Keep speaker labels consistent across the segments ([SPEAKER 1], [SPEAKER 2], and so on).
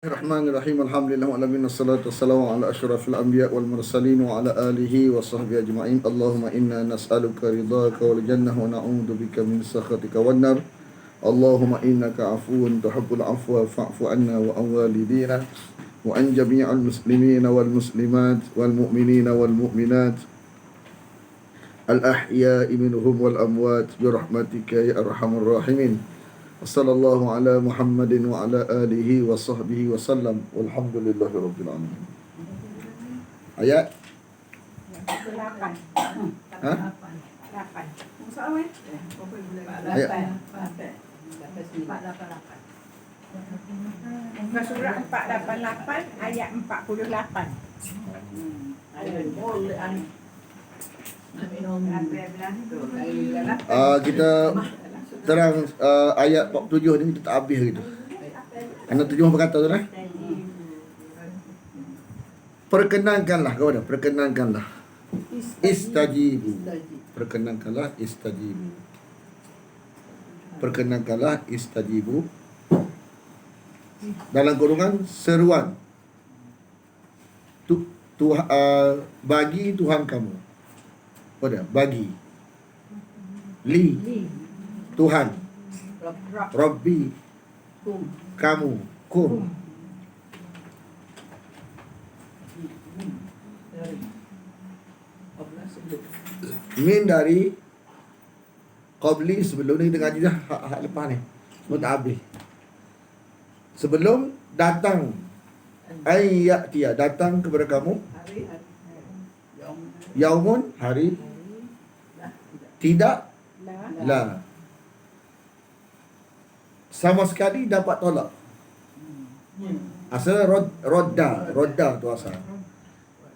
[SPEAKER 1] Bismillahirrahmanirrahim. Alhamdulillah wa alamin wassalatu wassalamu ala asyrafil anbiya wal mursalin wa ala alihi wa sahbihi ajma'in. Allahumma inna nas'aluka ridhaka wal jannah wa na'udzu bika min sakhatika wan nar. Allahumma innaka afuwun tuhibbul afwa fa'fu anna wa an walidina wa an jami'al muslimina wal muslimat wal mu'minina wal mu'minat al ahya'i minhum wal amwat bi rahmatika ya arhamar rahimin. Wassallallahu ala Muhammadin wa ala alihi wa sahbihi wa sallam. Walhamdulillahi rabbil alamin. Ayat
[SPEAKER 2] 8.
[SPEAKER 1] Ha?
[SPEAKER 2] 8. Masalah
[SPEAKER 1] Ayat
[SPEAKER 2] Muka surah 488 ayat 48.
[SPEAKER 1] kita terang ayat 47 ni kita tak habis gitu. Kerana tujuh berkata tu lah. Perkenankanlah kau dah, perkenankanlah. Istajibu. Perkenankanlah istajibu. Perkenankanlah istajibu. Dalam kurungan seruan. Bagi Tuhan kamu. Kau dah, bagi. Li. Tuhan, Rabbi, kamu, kum. Min dari qabli, sebelum ni kita ngaji dah hak lepas ni. Semua tak habis. Sebelum datang ayyatia, datang kepada kamu yaumun, hari, tidak la, sama sekali dapat tolak. Asal rodda tu asal.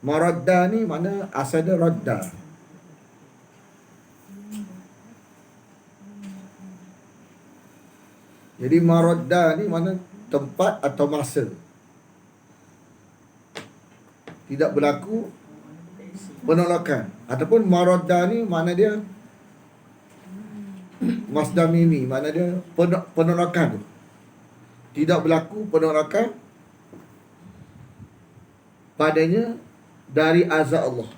[SPEAKER 1] Maradda ni mana asal dia rodda. Jadi maradda ni mana tempat atau masa. Tidak berlaku penolakan. Ataupun maradda ni mana dia masdar mimi, mana dia penolakan tu. Tidak berlaku penolakan padanya dari azab Allah.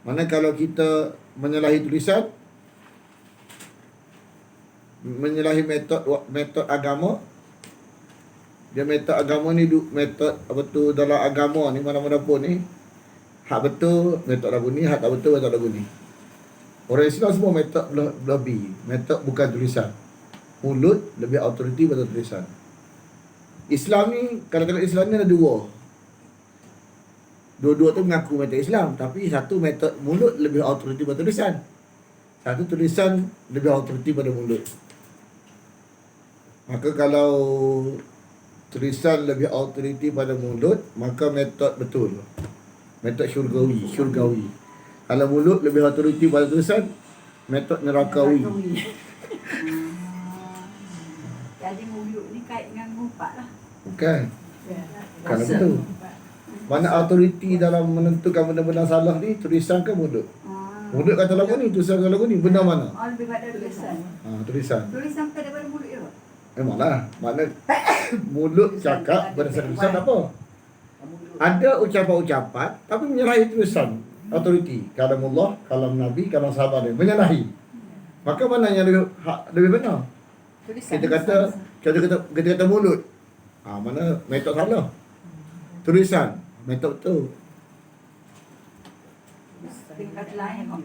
[SPEAKER 1] Mana kalau kita menyalahi tulisan, menyalahi metod agama, dia metod agama ni metod apa tu dalam agama ni mana-mana pun ni hak betul metod lagu ni, hak tak betul metod lagu ni. Orang Islam semua metod lebih. Metod bukan tulisan. Mulut lebih autoriti pada tulisan. Islam ni, kadang-kadang Islam ni ada dua. Dua-dua tu mengaku metod Islam. Tapi satu metod mulut lebih autoriti pada tulisan. Satu tulisan lebih autoriti pada mulut. Maka kalau tulisan lebih autoriti pada mulut, maka metod betul. Metod syurgawi. Kalau mulut lebih autoriti pada tulisan, metod nerakawi.
[SPEAKER 2] Jadi mulut ni kait dengan ngumpat lah.
[SPEAKER 1] Bukan. Kalau betul. Mana autoriti dalam menentukan benda-benda salah ni, tulisan ke mulut? Mulut kata lagu ni, tulisan kata lagu ni, benar mana?
[SPEAKER 2] Lebih pada tulisan.
[SPEAKER 1] Tulisan.
[SPEAKER 2] Tulisan bukan daripada mulut je.
[SPEAKER 1] Memanglah. Mana mulut cakap berdasarkan tulisan apa? Ada ucapan-ucapan, tapi menyalahi tulisan. Autoriti, kalam Allah, kalam Nabi, kalam sahabat dia menyalahi. Maka mana yang lebih benar?
[SPEAKER 2] Tulisan.
[SPEAKER 1] Kita kata mulut. Mana metod salah? Tulisan, metod betul.
[SPEAKER 2] Tingkat lain kok.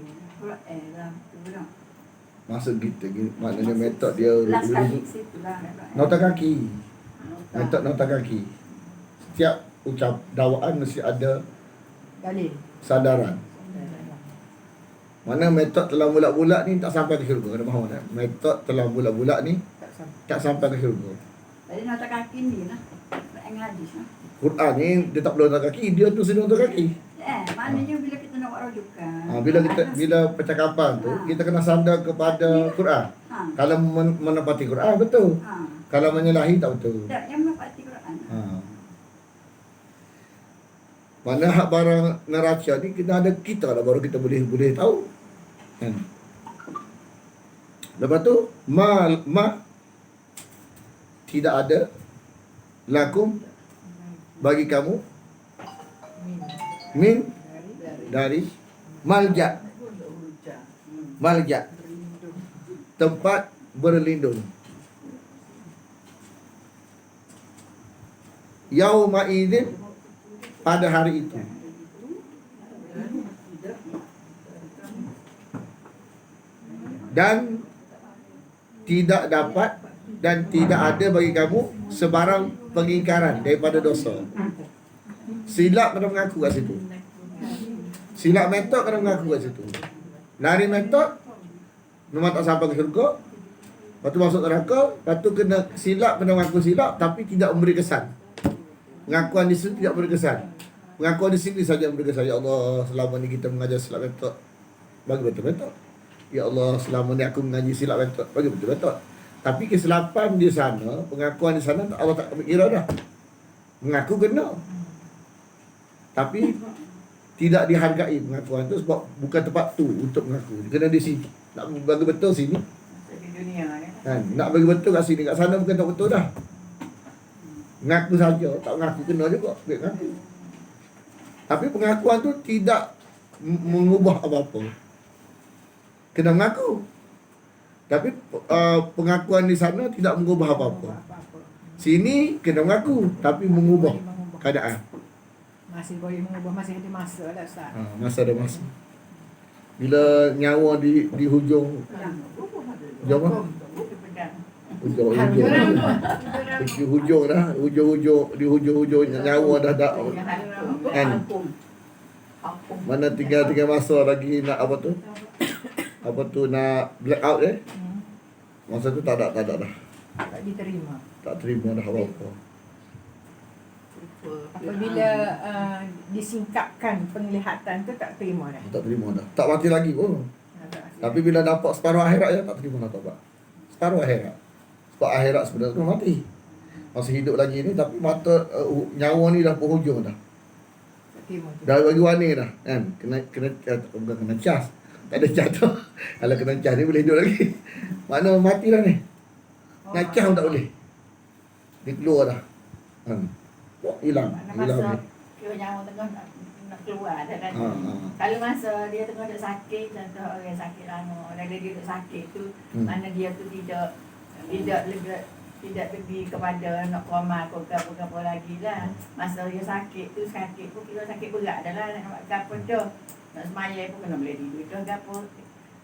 [SPEAKER 1] Maksud kita maknanya metod dia
[SPEAKER 2] Last kali situ lah.
[SPEAKER 1] nota kaki. Metod nota kaki. Setiap ucap dakwaan mesti ada
[SPEAKER 2] Dalil.
[SPEAKER 1] sadaran. Mana metod telah bulat-bulat ni tak sampai ke syurga. Kena faham tak? Metod telah bulat-bulat ni tak sampai ke syurga.
[SPEAKER 2] Jadi nota kaki ni lah. Yang hadis lah.
[SPEAKER 1] Quran ni dia tak perlu nota kaki, dia tu sendiri nota kaki.
[SPEAKER 2] Maknanya bila kita nak buat rujukan.
[SPEAKER 1] Bila percakapan tu kita kena sandar kepada Quran. Kalau menepati Quran betul. Kalau menyalahi tak betul.
[SPEAKER 2] Tak, yang menepati Quran.
[SPEAKER 1] Mana hak barang neraca ni kena ada kita lah baru kita boleh tahu. Kan? Lepas tu ma tidak ada lakum bagi kamu min dari malja tempat berlindung. Yauma idzin pada hari itu. Dan tidak dapat dan tidak ada bagi kamu sebarang pengingkaran daripada dosa. Silap kena mengaku kat situ. Silap metok kena mengaku kat situ. Lari metok, memang tak sampai ke syurga. Lepas tu masuk neraka. Lepas tu kena silap, kena mengaku silap, tapi tidak memberi kesan. Pengakuan di sini tidak memberi kesan. Pengakuan di sini saja memberi kesan. Ya Allah, selama ni kita mengajar silap metok, bagi betul metok. Ya Allah, selama ni aku mengaji silap metok, bagi betul metok. Tapi kesilapan di sana, pengakuan di sana Allah tak kira dah. Mengaku kena, tapi tidak dihargai pengakuan tu sebab bukan tempat tu untuk mengaku. Kena di sini. Nak bagi betul sini.
[SPEAKER 2] Di dunia ni.
[SPEAKER 1] Kan? Nak bagi betul kat sini, kat sana bukan tak betul dah. Mengaku saja, tak mengaku kena juga. Mengaku. Tapi pengakuan tu tidak mengubah apa-apa. Kena mengaku. Tapi pengakuan di sana tidak mengubah apa-apa. Sini kena mengaku tapi mengubah keadaan.
[SPEAKER 2] Masih boleh mengubah, masih ada masa lah Ustaz.
[SPEAKER 1] Masa ada masa. Bila nyawa di hujung hujung apa? Hujung dah, di hujung nyawa dah kan. Mana tinggal masa lagi nak apa tu? Apa tu nak black out Masa tu tak ada dah.
[SPEAKER 2] Tak diterima.
[SPEAKER 1] Tak terima dah apa-apa.
[SPEAKER 2] Apabila disingkapkan penglihatan tu tak terima dah.
[SPEAKER 1] Tak terima dah. Tak mati lagi pun. Tapi bila nampak separuh akhirat ya tak terima dah taubat. Separuh akhirat. Sebab akhirat sebenarnya tu mati. Masih hidup lagi ni tapi mata nyawa ni dah penghujung dah.
[SPEAKER 2] Tak terima.
[SPEAKER 1] Dah bagi warna dah kan. Bukan kena cas. Tak ada cas tu. Kalau kena cas ni boleh hidup lagi. Mana mati dah ni. Nak cas pun tak boleh. Dia keluar dah. Hilang ni.
[SPEAKER 3] Kira nyawa tengah nak keluar dah kan. Kalau masa dia tengah duk sakit, contoh orang sakit lama, dan dia duk sakit tu, mana dia tu tidak pergi kepada nak koma ke apa lagi lah. Masa dia sakit pun kira sakit berat dah lah, nak buat apa dah. Nak semaya pun kena boleh tidur dah ke apa.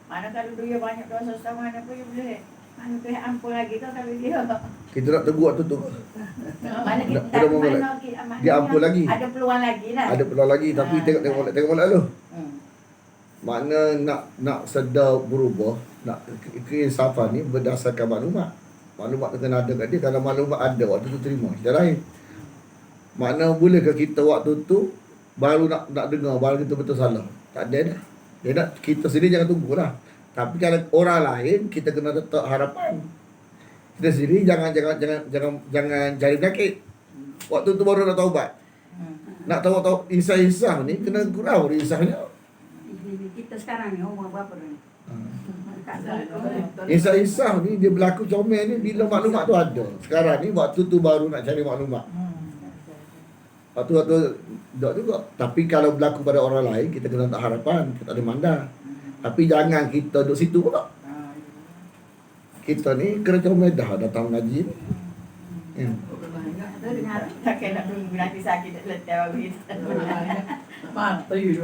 [SPEAKER 3] Mana kalau dia banyak dosa sama mana pun dia boleh. Mana tu ampun lagi tu kalau dia.
[SPEAKER 1] Kita nak tegur waktu tu.
[SPEAKER 3] Mana kita
[SPEAKER 1] tak dia ampun lagi.
[SPEAKER 3] Ada peluang lagi lah.
[SPEAKER 1] Ada peluang lagi tapi tengok molek dulu. Makna nak sedar berubah, nak keinsafan ni berdasarkan maklumat. Maklumat tu kena ada kat dia. Kalau maklumat ada waktu tu terima. Kita lain. Makna bolehkah kita waktu tu baru nak dengar baru kita betul salah? Tak ada dah. Dia nak kita sendiri jangan tunggulah. Tapi kalau orang lain kita kena letak harapan. Kita sendiri jangan cari penyakit. Waktu tu baru nak taubat. Nak tahu insah ni kena gurau insahnya.
[SPEAKER 4] Kita sekarang ni umur berapa ni?
[SPEAKER 1] Insah ni dia berlaku comel ni bila maklumat tu ada. Sekarang ni waktu tu baru nak cari maklumat. Waktu tak juga. Tapi kalau berlaku pada orang lain kita kena tak harapan, kita tak ada mandang. Tapi jangan kita duduk situ pula. Kita ni kena comel dah datang ngaji ni.
[SPEAKER 3] Tak kena tunggu nanti sakit tak letak baru kita.
[SPEAKER 4] Mati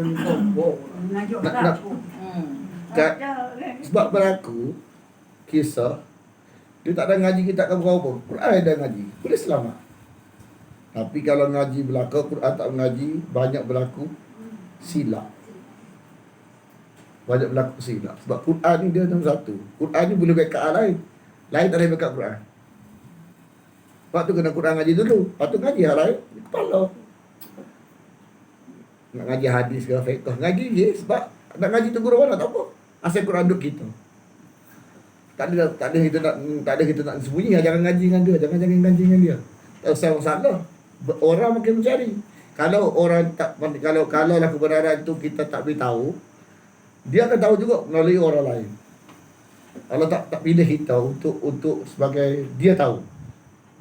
[SPEAKER 1] Kat, sebab berlaku kisah dia tak ada ngaji kita akan berapa. Quran ada ngaji, boleh selamat. Tapi kalau ngaji berlaku, Quran tak mengaji, banyak berlaku silap. Banyak berlaku silap. Sebab Quran ni dia nombor satu. Quran ni boleh backup lain. Lain tak boleh backup Quran. Lepas tu kena Quran ngaji dulu. Lepas tu ngaji hal lain. Kepala. Nak ngaji hadis ke fiqh. Ngaji je. Sebab nak ngaji tu guru mana tak apa. Asal Quran duduk kita. Tak ada kita nak sembunyi. Jangan ngaji dengan dia. Jangan ngaji dengan dia. Tak usah masalah. Orang makin mencari. Kalau orang tak, kalau lah kebenaran tu kita tak beritahu, dia akan tahu juga melalui orang lain. Allah tak pilih kita untuk sebagai dia tahu.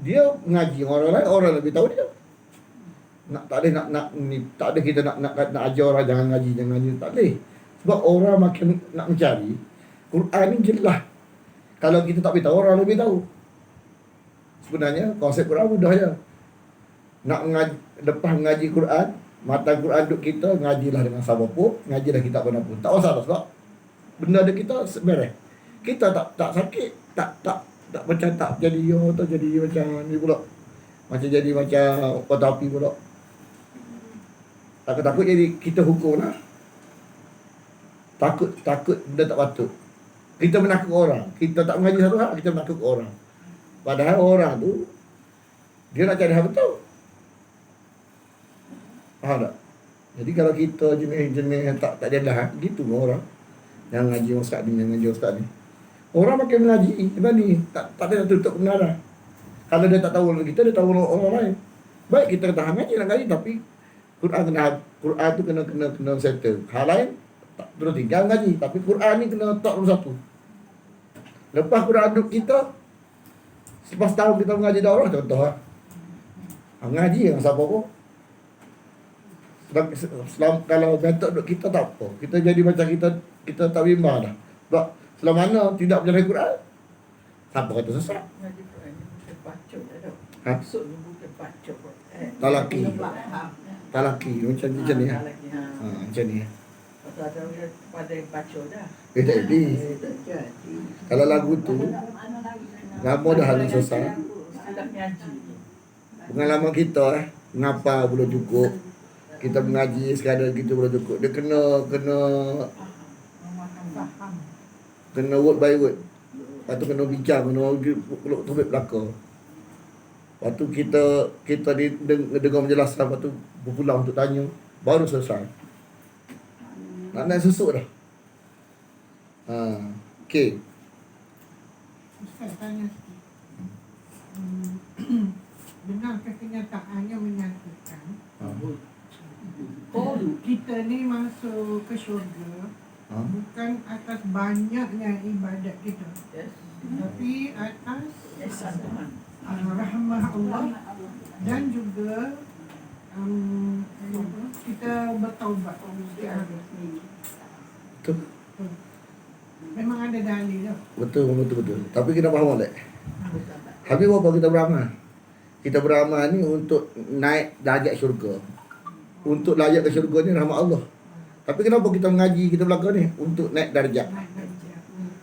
[SPEAKER 1] Dia ngaji dengan orang lain, orang lebih tahu dia. Tak ada kita nak ajar orang jangan ngaji, tak boleh. Sebab orang makin nak mencari Quran ni jelas. Kalau kita tak beritahu, orang lebih tahu. Sebenarnya konsep Quran mudah je. Nak lepas ngaji Quran, mata Quran duk kita, ngajilah dengan siapa, ngajilah kitab mana pun. Tak masalah sebab benda ada kita beres. Kita tak sakit, tak macam tak jadi atau jadi macam ni pula. Macam jadi macam kotak api pula. Takut jadi kita hukum lah. Takut benda tak patut. Kita menakut orang. Kita tak mengaji satu hal, kita menakut orang. Padahal orang tu dia nak cari hal betul. Faham tak? Jadi kalau kita jenis tak jelas gitu orang yang ngaji ustaz ni, yang ngaji ustaz ni. Orang makin mengaji sebab ni tak ada tutup kebenaran. Kalau dia tak tahu kita, dia tahu orang lain. Baik kita tahan ngaji nak ngaji tapi Quran tu kena settle. Hal lain tak terus tinggal ngaji, tapi Quran ni kena letak nombor satu. Lepas Quran duduk kita, selepas tahun kita mengaji daurah, contoh lah. Ngaji dengan siapa pun. Kalau metod duduk kita tak apa. Kita jadi macam kita tak bimbang dah. Sebab selama mana tidak belajar Quran, siapa kata sesat?
[SPEAKER 4] Ngaji Quran ni bukan pacuk dah tau.
[SPEAKER 1] Ha?
[SPEAKER 4] Maksud ni bukan pacuk.
[SPEAKER 1] Talaki macam ni ha. Macam ni.
[SPEAKER 4] Pasal ada orang pada yang pacuk dah.
[SPEAKER 1] Tak jadi. Kalau lagu tu lama dah halus selesai.
[SPEAKER 4] Silap ngaji.
[SPEAKER 1] Pengalaman kita ngapa belum cukup. Kita mengaji sekadar kita belum cukup. Dia kena word by word. Lepas tu kena bincang, kena peluk tubik belakang. Lepas tu kita dengar menjelaskan, lepas tu berpulang untuk tanya, baru selesai. Nak susuk dah. Okey.
[SPEAKER 2] Ustaz tanya sikit. Benarkah kenyataannya menyatakan kita ni masuk ke syurga bukan atas banyaknya ibadat kita,
[SPEAKER 4] Yes.
[SPEAKER 2] tapi atas
[SPEAKER 4] Ihsan Tuhan.
[SPEAKER 2] rahmah Allah dan juga kita bertaubat setiap hari.
[SPEAKER 1] Betul.
[SPEAKER 2] Memang ada dalil dah.
[SPEAKER 1] Betul. Tapi kita faham tak? Habis apa kita beramal? Kita beramal ni untuk naik darjat syurga. Untuk layak ke syurga ni rahmat Allah. Tapi kenapa kita mengaji kita belakang ni? Untuk naik darjat.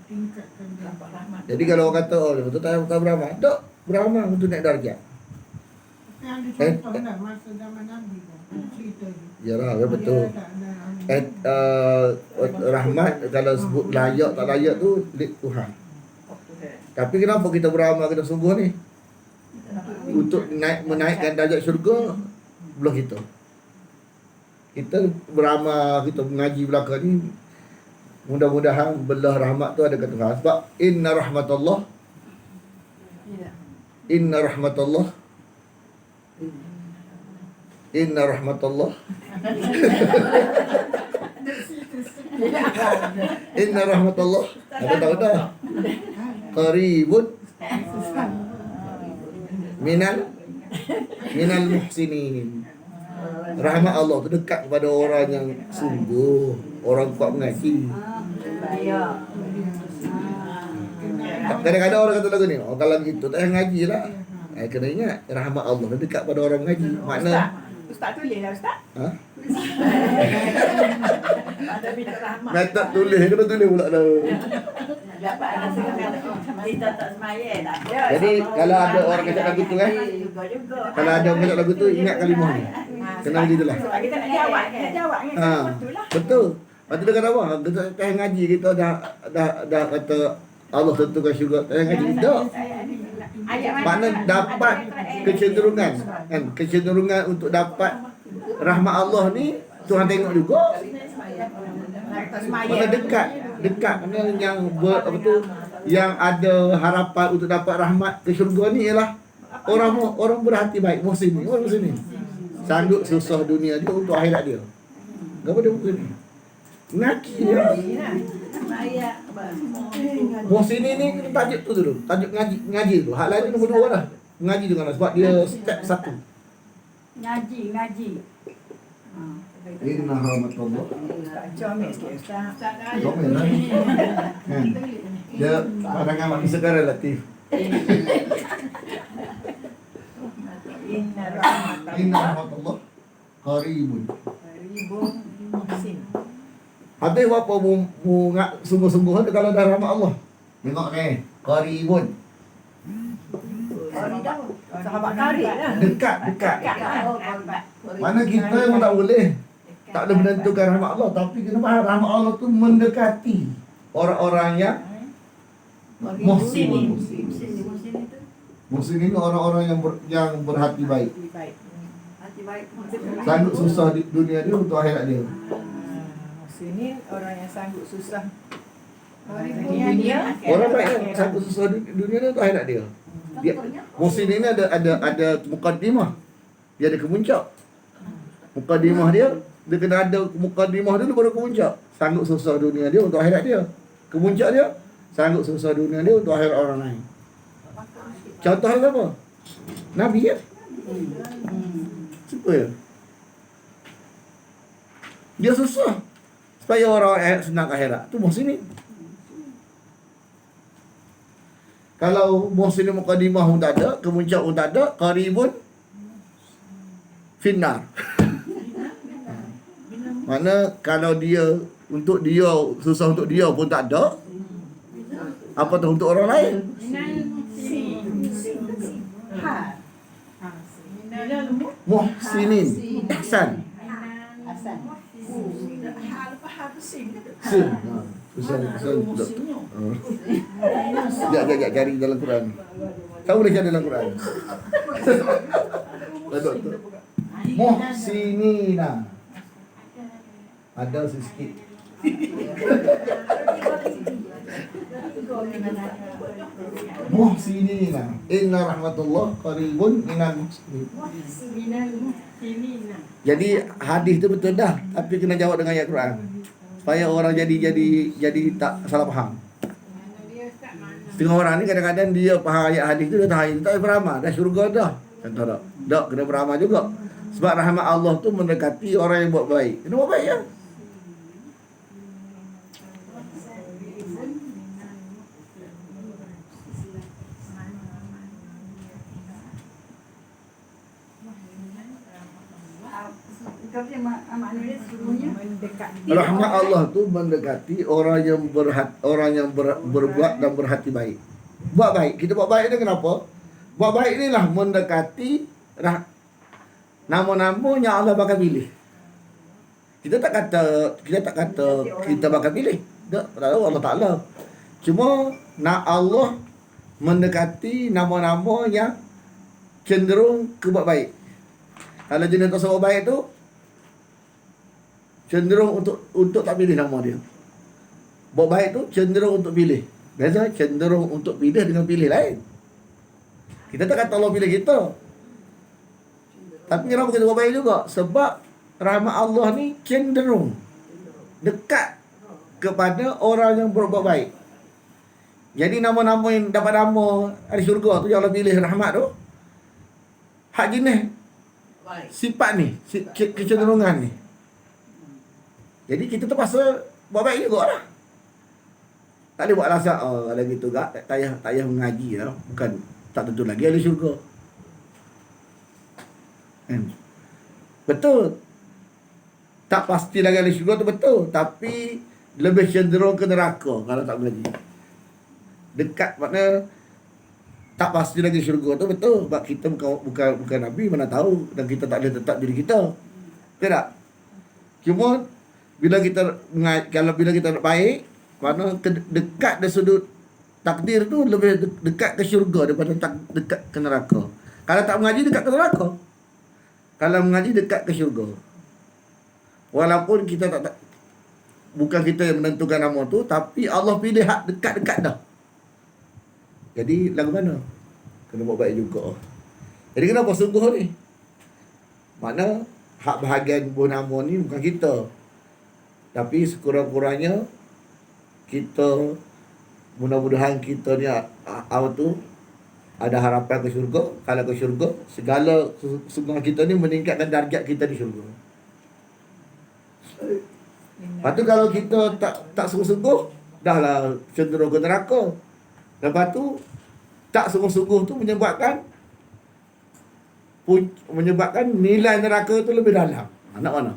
[SPEAKER 2] Tingkatkan dia.
[SPEAKER 4] Dapat rahmat.
[SPEAKER 1] Jadi kalau orang kata, oh betul tak beramal? Tak, beramal untuk naik darjat.
[SPEAKER 2] Tapi ada contoh dah masa zaman Nabi kan. Cerita ni.
[SPEAKER 1] Yalah, betul.
[SPEAKER 2] Dia tak ada
[SPEAKER 1] Rahmat kalau sebut layak tak layak tu milik Tuhan. Tapi kenapa kita beramal kita sungguh ni? Untuk menaikkan darjat syurga belah kita. Kita beramal, kita mengaji belakang ni, mudah-mudahan belah rahmat tu ada kat Tuhan. Sebab inna rahmatullah inna rahmatullah inna rahmatullah apa tahu dah qaribun minal muhsinin. Rahmat Allah tu dekat kepada orang yang sungguh, orang kuat mengaji. Kadang-kadang orang kata lagu ni, oh kalau gitu tak payah ngaji lah. Kena ingat rahmat Allah tu dekat pada orang mengaji. Makna
[SPEAKER 2] Ustaz tulis lah Ustaz.
[SPEAKER 3] Ada minta rahmat.
[SPEAKER 1] metod tulis kena tulis pula dah.
[SPEAKER 3] Dapat ada sekarang kita tak semaya tak.
[SPEAKER 1] Jadi kalau ada orang kata lagu tu
[SPEAKER 3] Juga.
[SPEAKER 1] kalau ada orang kata lagu tu ingat kalimah ni. Kena gitulah.
[SPEAKER 2] Kita nak jawab kan. Betul lah.
[SPEAKER 1] Betul. Lepas tu dia kata apa? Kita tak ngaji kita dah kata Allah tentukan syurga. Tak ngaji tak. Makna dapat kecenderungan kan, kecenderungan untuk dapat rahmat Allah ni Tuhan tengok juga. Mana dekat mana yang apa tu yang ada harapan untuk dapat rahmat ke syurga ni ialah orang berhati baik, muhsin ni, orang muhsin ni. Sanggup susah dunia dia untuk akhirat dia. Gapo dia bukan ni? Ngaji dia. Muhsin ni tajuk tu dulu. Tajuk ngaji tu. Hak lain tu nombor 2 dah. Mengaji dengan Allah sebab dia step satu.
[SPEAKER 3] Ngaji.
[SPEAKER 1] Inna rahmatullah.
[SPEAKER 3] Comel sikit Ustaz.
[SPEAKER 1] Komen lah. Kan? Dia pandangan manusia kan relatif.
[SPEAKER 3] Inna rahmatullah.
[SPEAKER 1] Inna rahmatullah qaribun.
[SPEAKER 3] Ribun muhsin.
[SPEAKER 1] Habis apa mu sungguh-sungguh tu kalau dah rahmat Allah. Tengok ni, qaribun.
[SPEAKER 3] Sahabat karib lah.
[SPEAKER 1] Dekat.
[SPEAKER 3] Dekat.
[SPEAKER 1] Mana kita memang tak boleh. Tak boleh menentukan rahmat Allah, tapi kena faham rahmat Allah tu mendekati orang-orang yang muhsin. Muhsin ini orang-orang yang berhati baik.
[SPEAKER 3] Hati baik.
[SPEAKER 1] Sanggup susah di dunia dia untuk akhirat dia.
[SPEAKER 4] Sini orang yang sanggup susah.
[SPEAKER 3] Dunia.
[SPEAKER 1] Orang baik yang sanggup susah di dunia dia untuk akhirat dia. Muhsin ini ada mukaddimah. Dia ada kemuncak. Mukaddimah dia kena ada mukaddimah dulu baru kemuncak. Sanggup susah dunia dia untuk akhirat dia. Kemuncak dia sanggup susah dunia dia untuk akhirat orang lain. Contoh apa? Nabi ya. Siapa ya? Dia susah supaya orang senang akhirat. Tu muhsin. Kalau muhsin muqaddimah pun tak ada, kemuncak pun tak ada, qaribun finnar. Mana kalau dia untuk dia susah untuk dia pun tak ada, apa tu untuk orang lain? Muhsinin, ihsan. Sin. Sekejap cari dalam Quran. Tak boleh cari dalam Quran. Muhsinina. Ada sikit. Muhsinina. Inna rahmatullah qaribun minal muhsinin. Jadi hadis tu betul dah, tapi kena jawab dengan ayat Quran. Supaya orang jadi tak salah faham. Setengah orang ni kadang-kadang dia faham ayat hadis tu, dia tahu tak beramal, dah syurga dah. Contoh tak? Tak kena beramal juga. Sebab rahmat Allah tu mendekati orang yang buat baik. Kena buat baik ya. Rahmat Allah tu mendekati orang yang berbuat dan berhati baik. Buat baik. Kita buat baik ni kenapa? Buat baik ni lah mendekati nama-nama yang Allah bakal pilih. Kita tak kata kita bakal pilih. Tak tahu Allah Taala. Cuma nak Allah mendekati nama-nama yang cenderung ke buat baik. Kalau jenis tak buat baik tu cenderung untuk tak pilih nama dia. Buat baik tu cenderung untuk pilih. Biasa cenderung untuk pilih dengan pilih lain. Kita tak kata Allah pilih kita. Tapi kenapa kita buat baik juga? Sebab rahmat Allah ni cenderung dekat kepada orang yang berbuat baik. Jadi nama-nama yang dapat nama ahli syurga tu yang Allah pilih rahmat tu, hak jenis sifat ni, kecenderungan ni. Jadi kita terpaksa buat baik juga lah. Tak boleh buat rasa kalau gitu tak payah mengaji lah. Bukan, tak tentu lagi ahli syurga. Betul. Tak pasti lagi ahli syurga tu betul. Tapi lebih cenderung ke neraka kalau tak mengaji. Dekat makna tak pasti lagi syurga tu betul. Sebab kita bukan Nabi, mana tahu. Dan kita tak boleh tetap diri kita. Betul tak? Cuma bila kita nak baik, mana dekat dari sudut takdir tu lebih dekat ke syurga daripada dekat ke neraka. Kalau tak mengaji dekat ke neraka. Kalau mengaji dekat ke syurga. Walaupun kita tak bukan kita yang menentukan nama tu, tapi Allah pilih hak dekat-dekat dah. Jadi lagu mana? Kena buat baik juga. Jadi kenapa sungguh ni? Mana hak bahagian nama ni bukan kita. Tapi sekurang-kurangnya kita mudah-mudahan kita ni apa tu ada harapan ke syurga. Kalau ke syurga, segala kesungguhan kita ni meningkatkan darjat kita di syurga. Lepas tu kalau kita tak sungguh-sungguh, dah lah cenderung ke neraka. Lepas tu tak sungguh-sungguh tu menyebabkan nilai neraka tu lebih dalam. Nak mana?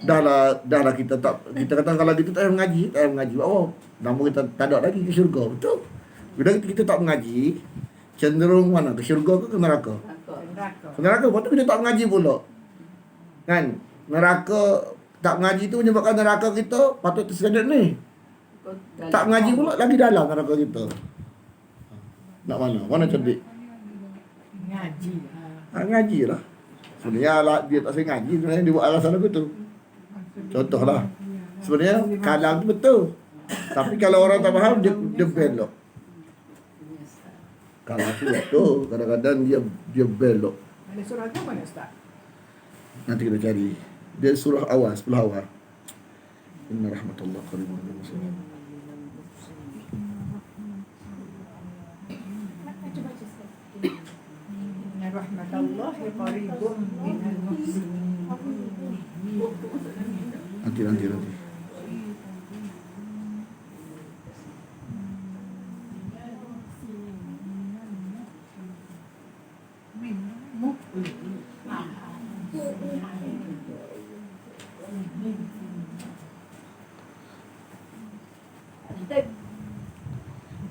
[SPEAKER 1] Dah lah kita kata kalau kita tak mengaji, oh, nama kita tak ada lagi ke syurga. Betul. Bila kita tak mengaji, cenderung mana? Ke syurga ke neraka? Ke neraka. Lepas tu kita tak mengaji pula. Kan? Neraka, tak mengaji tu menyebabkan neraka kita patut tersedet ni. Tak mengaji pula lagi dalam neraka kita. Nak mana? Mana cerdik?
[SPEAKER 4] Ngaji.
[SPEAKER 1] Ngaji lah. Sebenarnya dia tak saya ngaji, sebenarnya dia buat alasan aku tu. Contohlah. Sebenarnya kalam tu betul. Tapi kalau orang tak faham, dia belok. Kalam tu betul. Kadang-kadang dia belok.
[SPEAKER 4] Ada surah tu mana Ustaz?
[SPEAKER 1] Nanti kita cari. Dia surah awal, 10 awal. Inna rahmatullah qaribun minal muslimin.
[SPEAKER 4] Inna rahmatallahi qaribun minal muhsinin.
[SPEAKER 1] Nanti.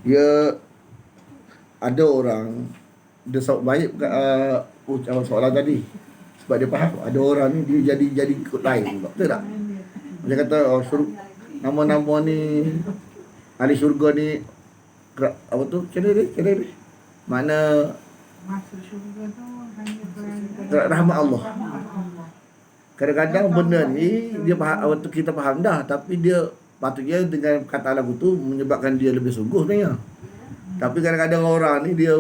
[SPEAKER 1] Ya, ada orang dia baik ucapan soalan tadi sebab dia faham ada orang ni dia jadi ikut lain pula. Betul tak? Dia kata nama-nama ni ahli syurga ni apa tu? Kira dia. Mana
[SPEAKER 2] Masuk syurga tu hanya
[SPEAKER 1] rahmat Allah.
[SPEAKER 2] Allah.
[SPEAKER 1] Kadang-kadang benda ni dia faham, waktu kita faham dah, tapi dia patutnya dengan kata lagu tu menyebabkan dia lebih sungguh sebenarnya. Tapi kadang-kadang orang ni dia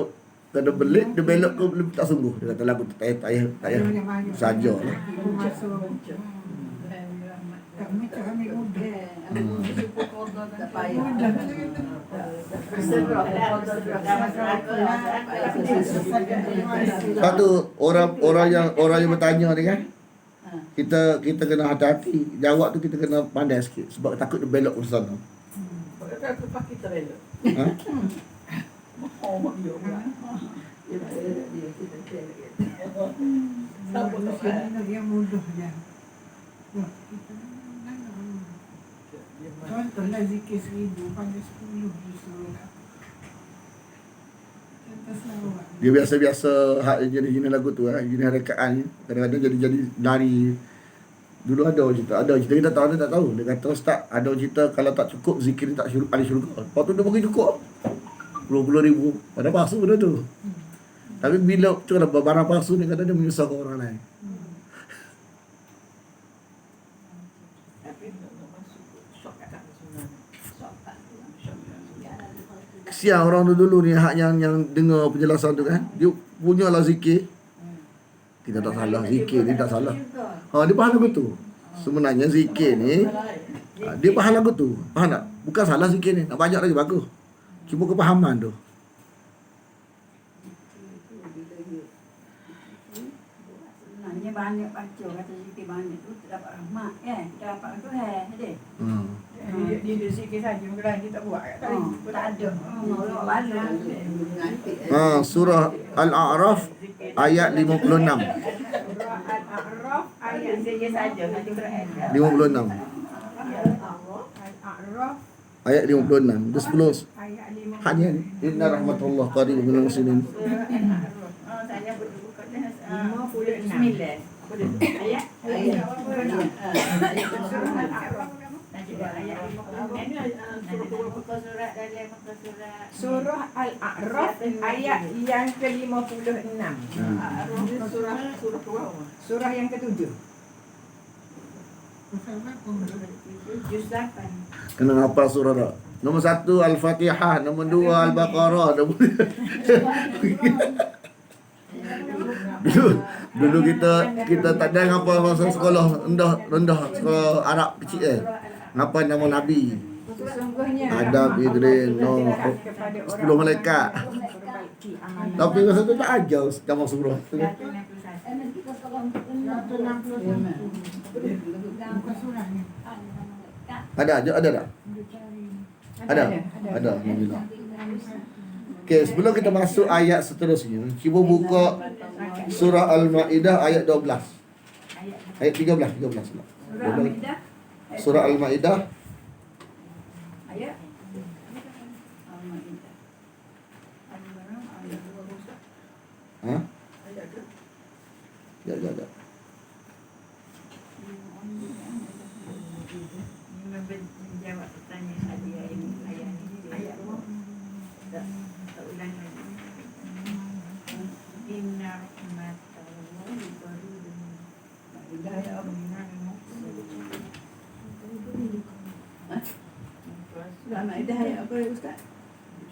[SPEAKER 1] kena belit, dia belok ke lebih tak sungguh. Dia kata lagu tu tak payah saja lah.
[SPEAKER 2] Masuk. Tak macam ambil udah.
[SPEAKER 3] Tak payah. Berserah lah.
[SPEAKER 1] Lepas tu orang yang bertanya ni kan, kita kena hati-hati. Jawab tu kita kena pandai sikit sebab takut dia belok ke sana.
[SPEAKER 4] Aku pakai kita belok.
[SPEAKER 1] Ha?
[SPEAKER 2] Dia mudah je. Contohlah zikir 1000 pada 10 justru. Contoh selawat.
[SPEAKER 1] Dia biasa-biasa hak jenis-jenis lagu tu jenis rekaan ni. Kadang-kadang jadi lari. Dulu ada orang cerita, kita tak tahu. Dia kata ustaz, ada orang cerita kalau tak cukup zikir ni tak ahli syurga. Lepas tu dia bagi cukup 20,000. Pada palsu benda tu. Tapi bila cakap barang palsu ni kadang dia menyusahkan orang lain. Kesian orang dulu ni hak yang dengar penjelasan tu kan. Dia punyalah zikir. Kita tak salah, zikir ni tak salah. Dia faham lagu tu. Sebenarnya zikir ni dia faham lagu tu. Faham tak? Bukan salah zikir ni. Nak banyak lagi bagus. Cuma kepahaman tu.
[SPEAKER 3] Sebenarnya banyak baca kata zikir banyak tu dapat rahmat kan. Dapat Tuhan adik.
[SPEAKER 4] Dia zikir saja mungkin dia tak buat kat tadi.
[SPEAKER 3] Tak ada. Orang balik.
[SPEAKER 1] Surah Al-A'raf ayat 56.
[SPEAKER 4] Surah Al-A'raf ayat
[SPEAKER 3] Zikir saja kata Quran.
[SPEAKER 1] 56.
[SPEAKER 4] Al-A'raf
[SPEAKER 1] Ayat 56. Dia 10.
[SPEAKER 4] ayat 5.
[SPEAKER 1] Hanya ni. Inna rahmatullah qaribun minal muslimin.
[SPEAKER 3] Surah Al-A'raf. Saya buka dah 59. Ayat Surah Al-A'raf.
[SPEAKER 4] Surah Al-A'raf ayat yang ke-56. Surah yang ke-7.
[SPEAKER 3] Juz 8.
[SPEAKER 1] Kena hafal surah tak? Nombor 1 Al-Fatihah, nombor 2 Al-Baqarah, nombor Dulu kita tak ada ngapa masa sekolah rendah sekolah Arab kecil ngapa nama Nabi.
[SPEAKER 4] Sesungguhnya
[SPEAKER 1] Adam, Idris, Nuh, 10 malaikat. Tapi masa tu tak ajar sama suruh.
[SPEAKER 3] 161.
[SPEAKER 2] 161 muka surat ni.
[SPEAKER 1] Ada tak? Ada. Alhamdulillah. Okey, sebelum kita masuk ayat seterusnya, cuba buka surah Al-Maidah ayat 12. Ayat 13 pula. Surah Al-Maidah
[SPEAKER 3] Ayat.
[SPEAKER 1] ha? Ya.
[SPEAKER 3] Menjawab pertanyaan hadiah ini. Ayat tak ulang lagi. Inna rahmatallahi qaribun
[SPEAKER 4] Al-Maidah ayat apa ya Ustaz?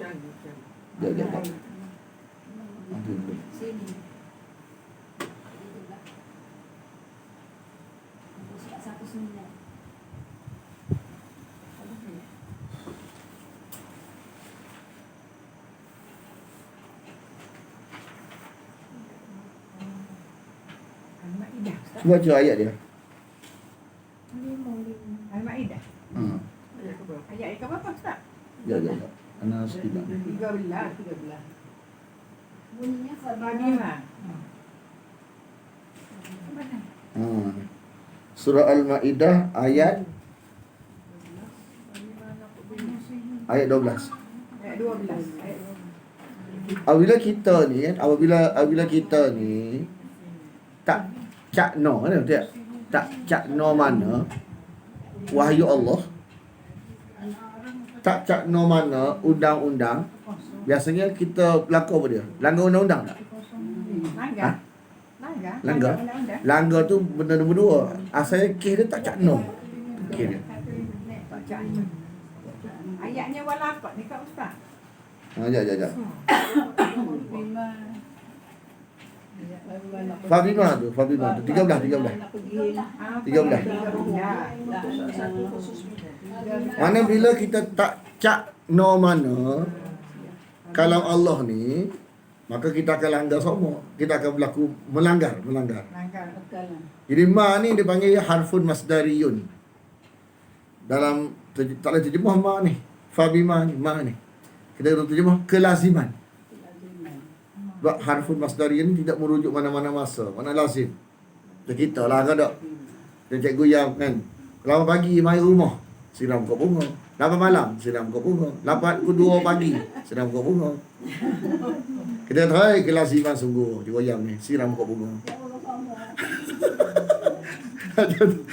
[SPEAKER 1] Ya.
[SPEAKER 5] Sini. Satu sembilan.
[SPEAKER 4] Al-Maidah Ustaz.
[SPEAKER 1] Cuba baca ayat dia.
[SPEAKER 4] Al-Maidah. Ayat ke berapa Ustaz?
[SPEAKER 1] Ya. Anas tidak.
[SPEAKER 4] 13.
[SPEAKER 5] Bunyinya
[SPEAKER 4] Fadimah.
[SPEAKER 1] Surah Al-Maidah ayat 12.
[SPEAKER 4] Ayat 12.
[SPEAKER 1] Apabila kita ni tak cakno mana tak? Tak cakno mana wahyu Allah. Tak cakno mana undang-undang. Biasanya kita lakon apa dia? Langgar undang-undang tak?
[SPEAKER 4] Langgar.
[SPEAKER 1] Langgar.
[SPEAKER 4] Undang-undang.
[SPEAKER 1] Langgar tu benda nombor 2. Asalnya kes dia tak cakno. Kes dia.
[SPEAKER 4] Tak cakap. Ayatnya walaqad ni Kak Ustaz.
[SPEAKER 1] Jap. Fabimah tu 13. Mana bila kita tak cakno mana kalam Allah ni, maka kita akan langgar semua. Kita akan berlaku melanggar.
[SPEAKER 4] Langgar.
[SPEAKER 1] Jadi ma ni dia panggil harfun masdariyun. Dalam tak boleh terjemah ma ni. Fabima ni, ma ni. Kita terjemah kelaziman. Sebab harfun masdariyun ni tidak merujuk mana-mana masa, mana lazim. Macam kita lah kan tak? Dia cikgu yang kan, 8 pagi mai rumah, siram kau bunga. 8 malam, siram kau bunga. 8:02 pagi, siram kau bunga. Kita kata, hai kelaziman sungguh, cikgu yang ni, siram kau bunga.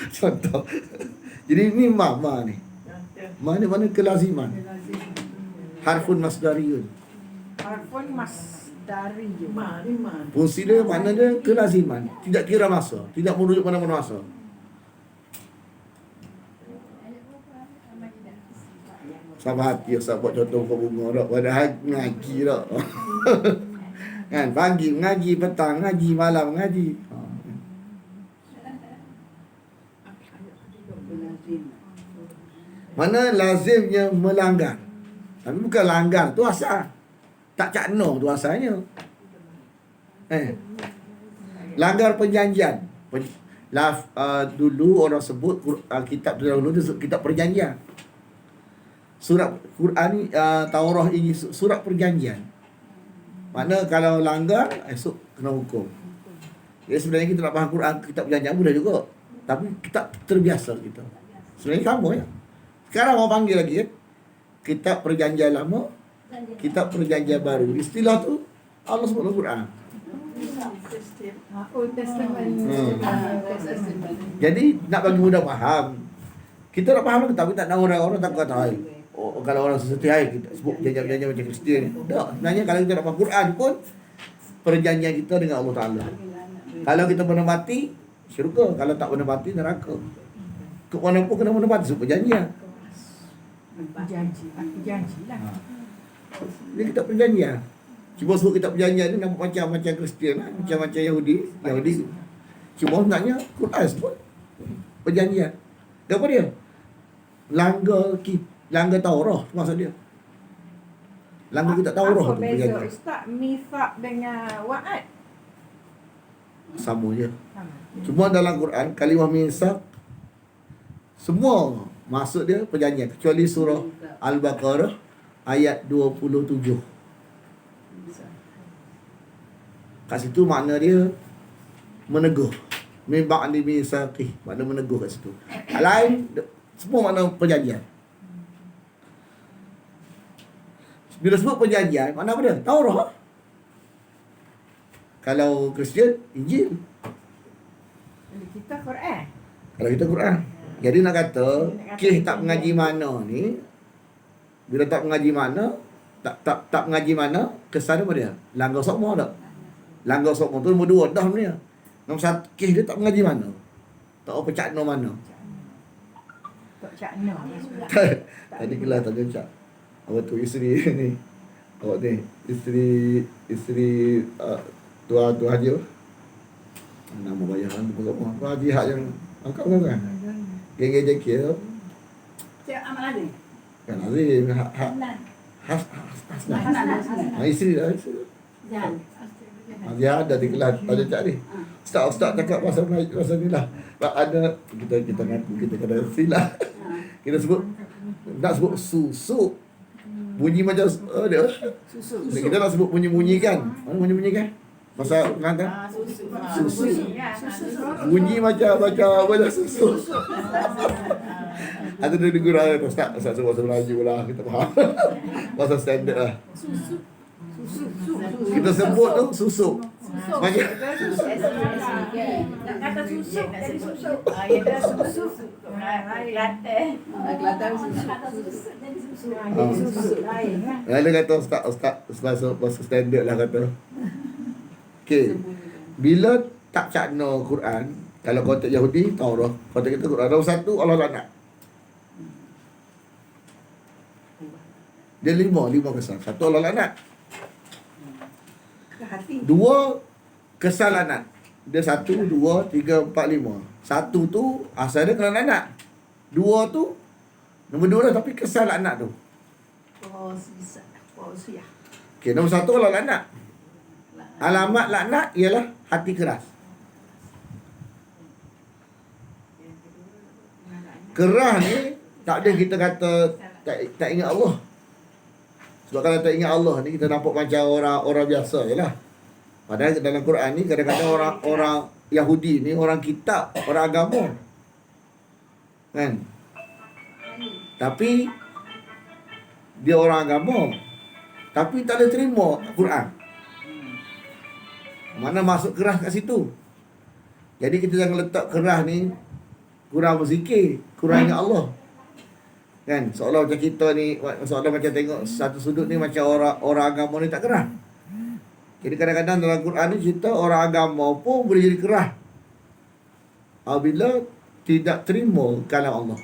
[SPEAKER 1] Contoh. Jadi ni ma ni. Mana kelaziman. Harfun masdariyun.
[SPEAKER 4] Harfun masdariyun.
[SPEAKER 1] Fungsi dia makna dia kelaziman. Tidak kira masa. Tidak merujuk mana-mana masa. Sabar hati saya buat contoh kau bunga tak. Padahal ngaji tak. Kan pagi ngaji, petang ngaji, malam ngaji. Mana lazimnya melanggar. Tapi bukan langgar tu asal. Tak cakno tu asalnya. Langgar perjanjian. Dulu orang sebut kitab terdahulu tu kitab perjanjian. Surat Quran ni Taurah ini surat perjanjian. Makna kalau langgar esok kena hukum. Jadi sebenarnya kita nak faham Quran kitab perjanjian mudah juga. Tapi kita terbiasa kita. Sebenarnya sama ya. Sekarang orang panggil lagi kitab perjanjian lama, kitab perjanjian baru. Istilah tu Allah sebut dalam Quran.
[SPEAKER 4] Old Testament.
[SPEAKER 1] Jadi nak bagi mudah faham. Kita nak faham tapi tak nak orang tak kata hai. Oh, kalau orang sesuatu hai kita sebut perjanjian macam Kristian. Tak, sebenarnya kalau kita nak faham Quran pun perjanjian kita dengan Allah Taala. Kalau kita menepati syurga, kalau tak menepati neraka. Ke mana pun kena menepati sebut perjanjian.
[SPEAKER 4] Janji lah.
[SPEAKER 1] Ini kitab perjanjian. Cuba sebut kitab perjanjian ni nampak macam Kristian lah, macam Yahudi. Cuma sebenarnya Quran sebut perjanjian. Apa dia? Langgar Langgar Taurah maksud dia. Langgar kita Taurah
[SPEAKER 4] Apa
[SPEAKER 1] tu
[SPEAKER 4] beza
[SPEAKER 1] perjanjian.
[SPEAKER 4] Ustaz mithaq dengan wa'ad?
[SPEAKER 1] Sama je.
[SPEAKER 4] Sama.
[SPEAKER 1] Cuma dalam Quran kalimah mithaq semua maksud dia perjanjian kecuali surah Al-Baqarah ayat 27. Kat situ makna dia meneguh. Min ba'di mitsaqih, makna meneguh kat situ. Lain semua makna perjanjian. Bila sebut perjanjian, makna apa dia? Taurat. Kalau Kristian, Injil.
[SPEAKER 4] Jadi kita Quran.
[SPEAKER 1] Kalau kita Quran. Jadi nak kata, kes tak mengaji mana ni, bila tak mengaji mana, tak mengaji mana, kesan apa dia? Langgar sokmo tak? Langgar sokmo tu nombor 2 dah ni. Nombor 1, kes dia tak mengaji mana. Tak apa cakno mana.
[SPEAKER 4] Tok Cakna.
[SPEAKER 1] Tadi kelas tanya cak. Apa tu isteri ni? Awak ni isteri Tuan Haji. Nama bayaran tu apa? Tuan Haji hak yang angkat kan? Geng-geng JK tu.
[SPEAKER 5] Cik Amal Ali.
[SPEAKER 1] Kan Azim hak
[SPEAKER 5] Hanan.
[SPEAKER 1] Hasnan.
[SPEAKER 5] Hanan.
[SPEAKER 1] Isteri dah isteri.
[SPEAKER 5] Jan.
[SPEAKER 1] Dia ada di kelas tanya cak ni. Ustaz cakap pasal ni lah. Ada kita ngaku kita kena silap. Kita sebut nak sebut susuk. Bunyi macam dia.
[SPEAKER 5] Susu.
[SPEAKER 1] Kita nak sebut bunyi-bunyi kan? Mana bunyi-bunyi kan? Masa pengantin
[SPEAKER 3] Susu.
[SPEAKER 1] bunyi macam susu. Ada dia guru lah Ustaz sebut bahasa Melayu lah kita faham. Bahasa standard lah. Kita sebut tu susuk. Macam
[SPEAKER 4] Nak kata susuk, jadi susuk.
[SPEAKER 3] Kita susu. Kelantan.
[SPEAKER 5] Kelantan susu. Kata susu jadi susu.
[SPEAKER 4] Jadi susuk lain kan.
[SPEAKER 1] dia kata Ustaz bahasa standard lah kata. Okey. Bila tak cakna Quran, kalau konteks Yahudi, Taurat, konteks kita Quran. Nombor 1 Allah laknat. Dia 5 kesan. 1 Allah laknat.
[SPEAKER 4] Ke hati.
[SPEAKER 1] 2 kesan laknat. Dia 1, 2, 3, 4, 5. 1 tu asal dia kena laknat. 2 tu nombor 2 dah tapi kesan laknat tu. Okey, nombor 1 Allah laknat. Alamat laknat ialah hati keras. Keras ni tak ada kita kata tak ingat Allah. Sebab kalau tak ingat Allah ni kita nampak macam orang biasa je lah. Padahal dalam Quran ni kadang-kadang orang Yahudi ni orang kitab, orang agama. Kan? Tapi dia orang agama. Tapi tak ada terima Quran. Mana masuk keras kat situ. Jadi kita jangan letak keras ni kurang berzikir, kurang ingat Allah. Kan? Seolah macam kita ni, seolah macam tengok satu sudut ni macam orang agama ni tak keras. Jadi kadang-kadang dalam Quran ni cerita orang agama pun boleh jadi keras apabila tidak terima kalam Allah.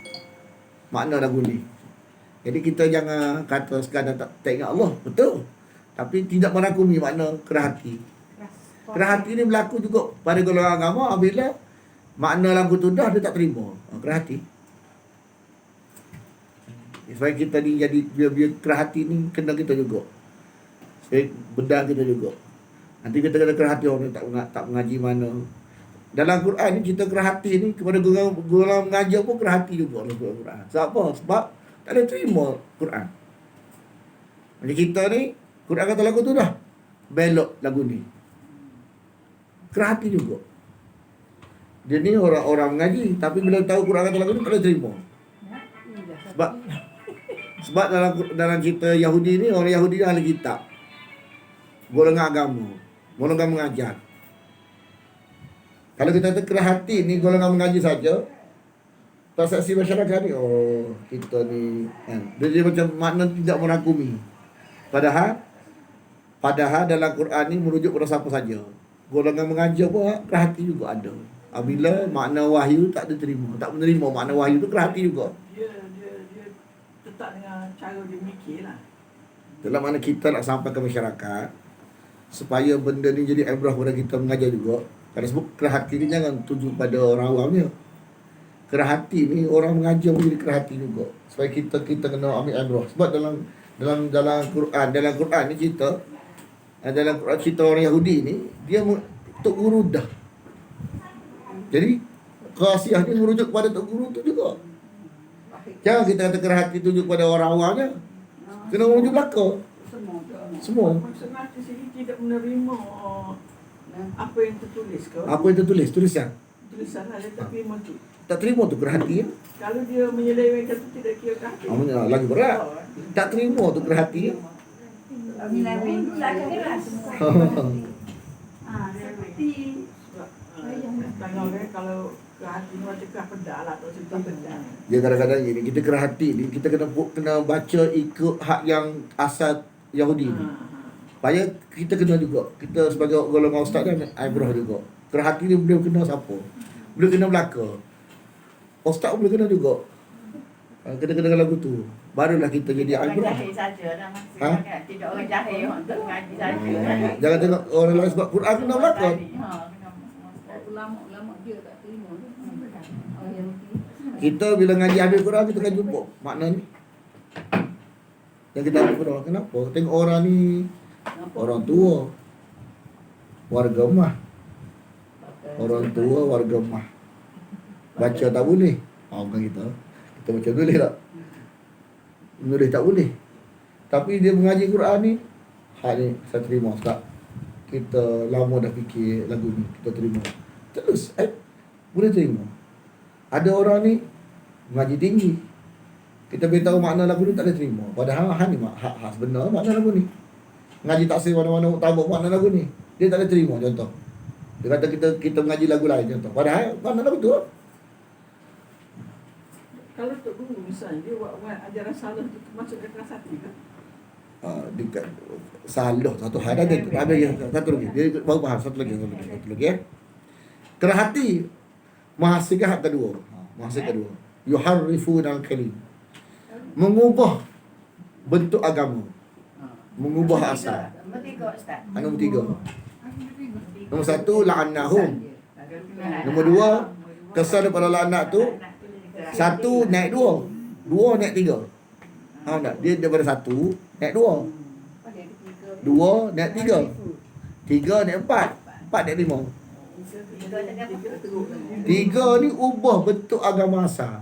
[SPEAKER 1] Makna lagu ni. Jadi kita jangan kata sekadar tak ingat Allah, betul. Tapi tidak merakumi makna keras hati. Keras hati ni berlaku juga pada golongan agama apabila makna lagu tu dah dia tak terima. Keras hati. Supaya kita ni jadi biar keras hati ni kena kita juga. Supaya bedah kita juga. Nanti kita kena keras hati orang tak mengaji mana. Dalam Quran ni kita keras hati ni kepada golongan mengajar pun keras hati juga dalam Quran. Sebab apa? Sebab tak ada terima Quran. Macam kita ni Quran kata lagu tu dah belok lagu ni. Keras hati juga. Dia ni orang mengaji tapi bila tahu Quran kata lagu ni tak boleh terima. Sebab dalam cerita Yahudi ni orang Yahudi ni ahli kitab. Golongan agama, golongan mengajar. Kalau kita kata keras hati ni golongan mengaji saja, persepsi masyarakat ni kita ni kan. Dia macam makna tidak merakumi. Padahal dalam Quran ni merujuk pada siapa saja. Golongan mengajar pun keras hati juga ada. Apabila makna wahyu tak diterima, tak menerima makna wahyu tu keras hati juga.
[SPEAKER 6] Dia tetap dengan cara dia mikir lah.
[SPEAKER 1] Dalam mana kita nak sampai ke masyarakat supaya benda ni jadi ibrah pada kita mengajar juga. Kalau sebut keras hati ni jangan tuju pada orang awamnya. Kerahati ni orang mengajar menjadi kerahati juga. Supaya kita kena ambil ibrah. Sebab dalam Quran ni cerita dalam Quran cerita orang Yahudi ni dia Tok Guru dah. Jadi khasiat ni merujuk kepada Tok Guru tu juga. Jangan kita kata kerahati tunjuk kepada orang awamnya. Kena merujuk belakang. Semua.
[SPEAKER 6] Maksudnya di sini tidak menerima apa yang tertulis ke?
[SPEAKER 1] Apa yang tertulis? Tulisan.
[SPEAKER 6] Tulisan ada tak terima tu.
[SPEAKER 1] Tak terima tu kerahati ya.
[SPEAKER 6] Kalau dia menyelewengkan tu tidak kira kaki.
[SPEAKER 1] Lagi berat. Tak terima tu kerahati ya.
[SPEAKER 4] Menyeleweng tu lah keras. Seperti
[SPEAKER 6] Kalau ke hati ni macam kerah pedak lah, tak cerita pedak.
[SPEAKER 1] Dia kadang-kadang gini, kita kerahati ni kita kena baca ikut hak yang asal Yahudi ni. Supaya kita kena juga. Kita sebagai golongan ustaz dan ibrah juga. Kerahati ni boleh kena siapa? Boleh kena belaka. Ustaz boleh kena juga. Kena lagu tu. Barulah kita jadi
[SPEAKER 3] Orang
[SPEAKER 1] ibrah.
[SPEAKER 3] jahil saja lah maksudnya kan. Tidak orang jahil untuk mengaji saja.
[SPEAKER 1] Jangan tengok orang lain sebab Quran kena belaka.
[SPEAKER 5] Ulama dia tak terima. Oh, yang
[SPEAKER 1] Kita bila ngaji habis Quran kita akan jumpa makna ni. Yang kita ambil Quran. Kenapa? Tengok orang ni orang tua. Warga mah. Orang tua warga mah. Baca tak boleh. Bukan kita. Kita baca boleh tak? Menulis tak boleh. Tapi dia mengaji Quran ni, hak ni saya terima tak. Kita lama dah fikir lagu ni, kita terima. Terus boleh terima. Ada orang ni mengaji tinggi. Kita beritahu makna lagu ni tak boleh terima. Padahal hak ni hak sebenar makna lagu ni. Ngaji taksir mana-mana tabuk makna lagu ni. Dia tak boleh terima contoh. Dia kata kita mengaji lagu lain contoh. Padahal makna lagu tu.
[SPEAKER 6] Kalau Tok Guru misalnya dia buat ajaran salah tu masuk ke kelas hati kan?
[SPEAKER 1] Dekat salah satu hal ada yang satu lagi. Dia baru faham satu lagi ya. Kerahati mahasiswa kedua. Mahasiswa kedua. Yuharrifuna al-kalim. Mengubah bentuk agama. Mengubah asal.
[SPEAKER 3] Nombor 3 Ustaz.
[SPEAKER 1] Nombor 3. Nombor 1 la'annahum. Nombor 2 kesan daripada la'nat tu 1 naik 2. 2 naik 3. Faham tak? Dia daripada 1 naik 2. 2 naik 3. 3 naik 4. 4 naik 5. 3 ni ubah bentuk agama asal.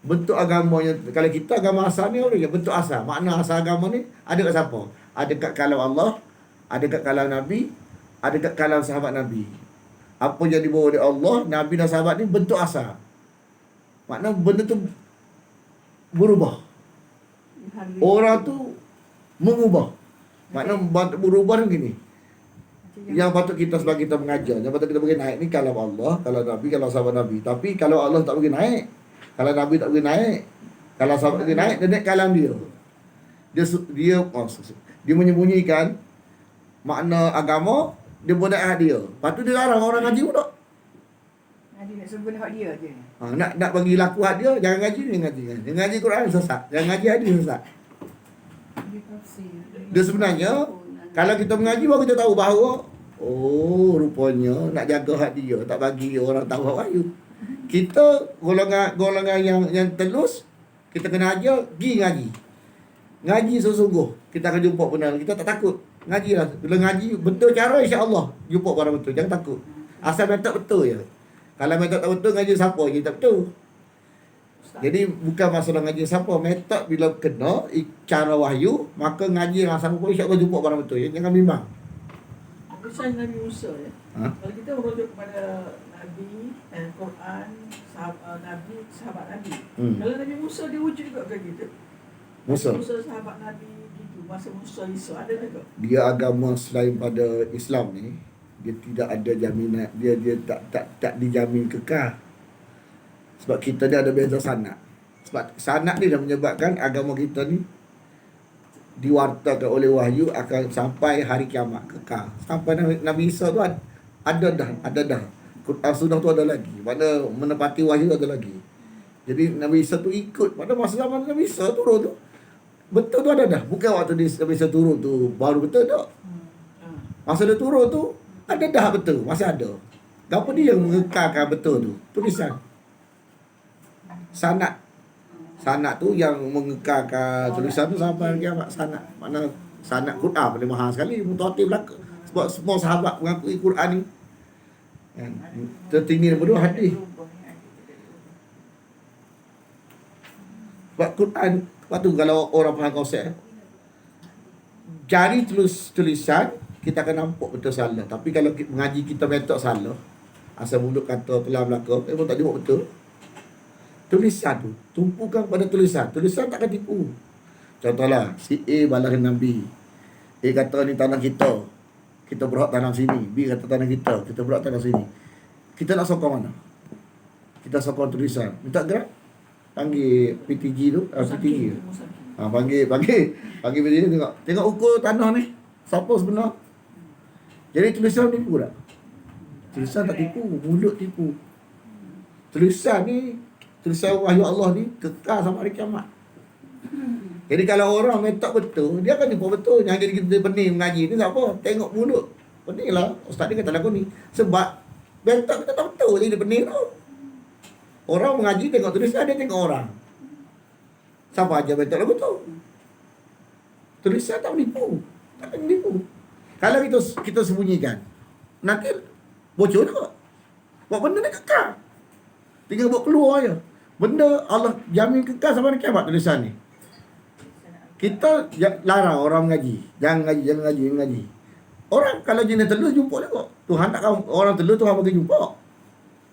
[SPEAKER 1] Bentuk agama yang kalau kita agama asal ni apa dia? Bentuk asal. Makna asal agama ni ada kat siapa? Ada kat kalam Allah, ada kat kalam Nabi, ada kat kalam sahabat Nabi. Apa yang dibawa oleh Allah, Nabi dan sahabat ni bentuk asal. Makna benda tu berubah. Orang tu mengubah. Makna berubah ni gini. Yang patut kita sebagai kita mengajar, yang patut kita bagi naik ni kalam Allah, kalam Nabi, kalam sahabat Nabi. Tapi kalau Allah tak bagi naik, kalau Nabi tak bagi naik, kalau sahabat bagi naik, dia naik kalam dia. Dia menyembunyikan makna agama, dia buat hak dia. Lepas tu dia larang orang ngaji pun tak.
[SPEAKER 4] Ngaji nak sebut hak dia je.
[SPEAKER 1] Nak bagi laku hak dia, jangan ngaji dia ngaji. Dia ngaji Quran sesat. Jangan ngaji hadis sesat. Dia sebenarnya kalau kita mengaji baru kita tahu bahawa rupanya nak jaga hak dia, tak bagi orang tahu hak wahyu. Kita golongan yang telus, kita kena ajar pergi ngaji. Ngaji sesungguh. Kita akan jumpa benar. Kita tak takut. Ngajilah. Bila ngaji betul cara insya-Allah jumpa barang betul. Jangan takut. Asal metod betul je. Kalau metod tak betul ngaji siapa je tak betul. Jadi bukan masalah ngaji siapa, metod bila kena cara wahyu, maka ngaji yang asal pun insya-Allah jumpa barang betul. Jangan bimbang.
[SPEAKER 6] Misalnya Nabi Musa ya. Kalau kita merujuk kepada Nabi dan Quran, sahabat Nabi, sahabat Nabi. Kalau Nabi Musa dia wujud juga ke kita?
[SPEAKER 1] Musa
[SPEAKER 6] sahabat Nabi gitu, masa Musa Isa ada juga.
[SPEAKER 1] Dia agama selain pada Islam ni, dia tidak ada jaminan, dia tak dijamin kekal. Sebab kita ni ada beza sanad. Sebab sanad ni dah menyebabkan agama kita ni diwartakan oleh wahyu akan sampai hari kiamat kekal. Sampai Nabi Isa tu ada dah. Quran sunnah tu ada lagi. Mana menepati wahyu ada lagi. Jadi Nabi Isa tu ikut pada masa zaman Nabi Isa turun tu. Betul tu ada dah. Bukan waktu Nabi Isa turun tu baru betul tak. Masa dia turun tu ada dah betul, masih ada. Apa dia yang mengekalkan betul tu? Tulisan. Sanad. Sanad tu yang mengekalkan tulisan tu sampai kiamat. Sanad. Mana sanad Quran paling mahal sekali. Mutawatir belaka. Sebab semua sahabat mengakui Quran ni. Kan? Tertinggi nombor 2 hadis. Sebab Quran, lepas tu kalau orang faham konsep, cari tulisan, kita akan nampak betul salah. Tapi kalau mengaji kita metod salah, asal mulut kata telah belakang, memang tak jumpa betul. Tulisan tu, tumpukan pada tulisan. Tulisan takkan tipu. Contohlah, si A balas dengan B. A kata ni tanah kita. Kita berhak tanam sini. B kata tanah kita berhak tanam sini. Kita nak sokong mana? Kita sokong tulisan. Minta gerak. Panggil PTG tu, PTG. Panggil PTG tengok ukur tanah ni. Siapa sebenar? Jadi tulisan tipu tak? Tulisan tak tipu, mulut tipu. Tulisan ni, tulisan wahyu Allah ni kekal sampai hari kiamat. Jadi kalau orang metak betul, dia akan jumpa betul. Yang jadi kita pening mengaji ni siapa? Tengok mulut. Pening lah. Ustaz dia kata lagu ni. Sebab metak kita tak betul jadi dia pening tu. Orang mengaji tengok tulisan, dia tengok orang. Siapa aja metak lagu tu? Tulisan tak menipu. Tak menipu. Kalau kita sembunyikan, nanti bocor juga. Buat benda ni kekal. Tinggal buat keluar je. Benda Allah jamin kekal sampai kiamat tulisan ni. Kita larang orang mengaji. Jangan mengaji. Orang kalau jenis telus jumpa juga. Tuhan tak kau orang telus Tuhan bagi jumpa.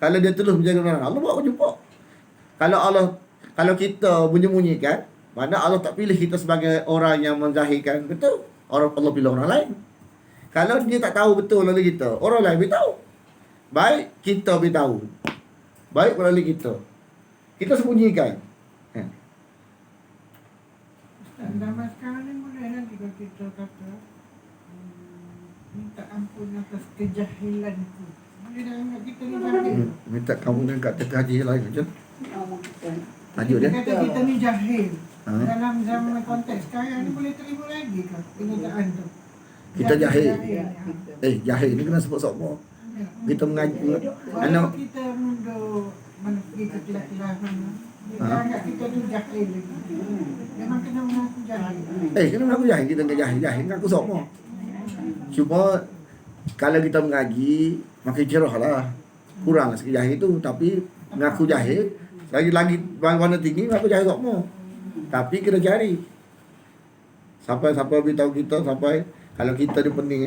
[SPEAKER 1] Kalau dia telus menjaga orang, Allah buat jumpa. Kalau kita menyembunyikan, mana Allah tak pilih kita sebagai orang yang menzahirkan betul. Allah pilih orang lain. Kalau dia tak tahu betul lalu kita, orang lain beritahu. Baik kita beritahu. Baik melalui kita. Kita sembunyikan.
[SPEAKER 2] Zaman sekarang ni boleh nanti kalau kita kata minta ampun atas kejahilan itu. Boleh dah anggap kita ni jahil.
[SPEAKER 1] Minta kamu dan kat teka haji lain macam. Tajuk dia.
[SPEAKER 2] Kata kita ni jahil. Dalam zaman konteks sekarang ni boleh terima lagi ke kenyataan tu?
[SPEAKER 1] Kita jahil.
[SPEAKER 2] Ya.
[SPEAKER 1] Jahil ni kena sebut sokmo.
[SPEAKER 2] Ya.
[SPEAKER 1] Kita mengaji.
[SPEAKER 2] Walaupun kita mundur pergi ke kelas-kelasan, kita anggap kita tu jahil lagi. Memang kena mengaku jahil.
[SPEAKER 1] Kena mengaku jahil. Kita kena jahil mengaku sokmo. Cuma kalau kita mengaji, makin cerah lah. Kurang sikit jahil tu. Tapi mengaku jahil, lagi mana tinggi mengaku jahil sokmo. Tapi kena cari. Sampai beritahu kita, sampai kalau kita ni pening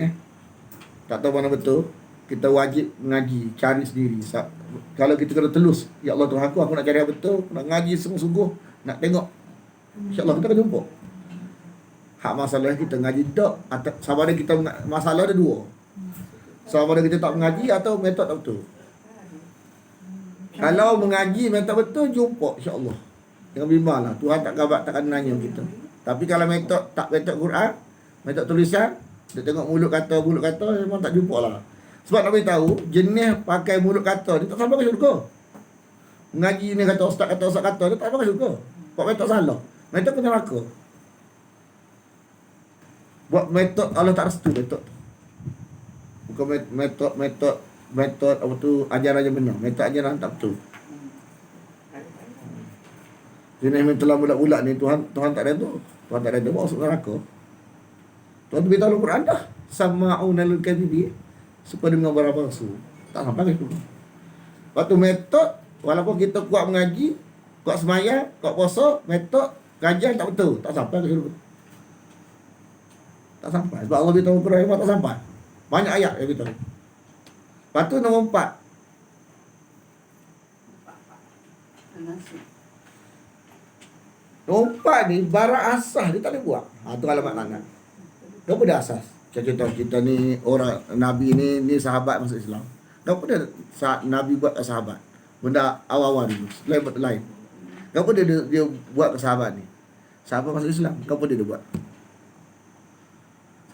[SPEAKER 1] tak tahu mana betul, kita wajib mengaji, cari sendiri. Kalau kita kena telus, ya Allah Tuhan aku nak cari yang betul, nak ngaji sungguh-sungguh, nak tengok. InsyaAllah kita akan jumpa. Hak masalah kita ngaji tak, sama ada kita masalah ada dua. Sama ada kita tak mengaji atau metod tak betul. Kalau mengaji metod betul, jumpa insyaAllah. Jangan bimbang lah, Tuhan takkan nanya kita. Tapi kalau metod Quran, metod tulisan, dia tengok mulut kata memang tak jumpa lah. Sebab nak beritahu, jenis pakai mulut kata dia tak sampai ke syurga. Mengaji ni kata ustaz kata dia tak sampai ke syurga. Buat metod salah, metod ke neraka. Buat metod Allah tak restu metod. Bukan metod apa tu ajaran yang benar, metod ajaran tak betul. Jenis metod bulat-bulat ni Tuhan tak ada tu. Tuhan tak ada masuk neraka. Tuhan tu beritahu Al-Quran dah. Sama'una lil kadhibi. Suka dengar barang palsu. Tak sampai ke situ. Waktu metod, walaupun kita kuat mengaji, kuat semayang, kuat puasa, metod kajian tak betul. Tak sampai ke situ. Tak sampai. Sebab Allah beritahu Al-Quran memang tak sampai. Banyak ayat yang beritahu. Lepas tu nombor 4. Nombor 4 ni, barang asas dia tak boleh buat. Tu alamat langan. Kenapa dia asas? Contoh kita ni orang Nabi ni sahabat masuk Islam. Kenapa dia Nabi buat ke sahabat? Benda awal-awal ni, lain. Kenapa dia buat ke sahabat ni? Sahabat masuk Islam, kenapa dia buat?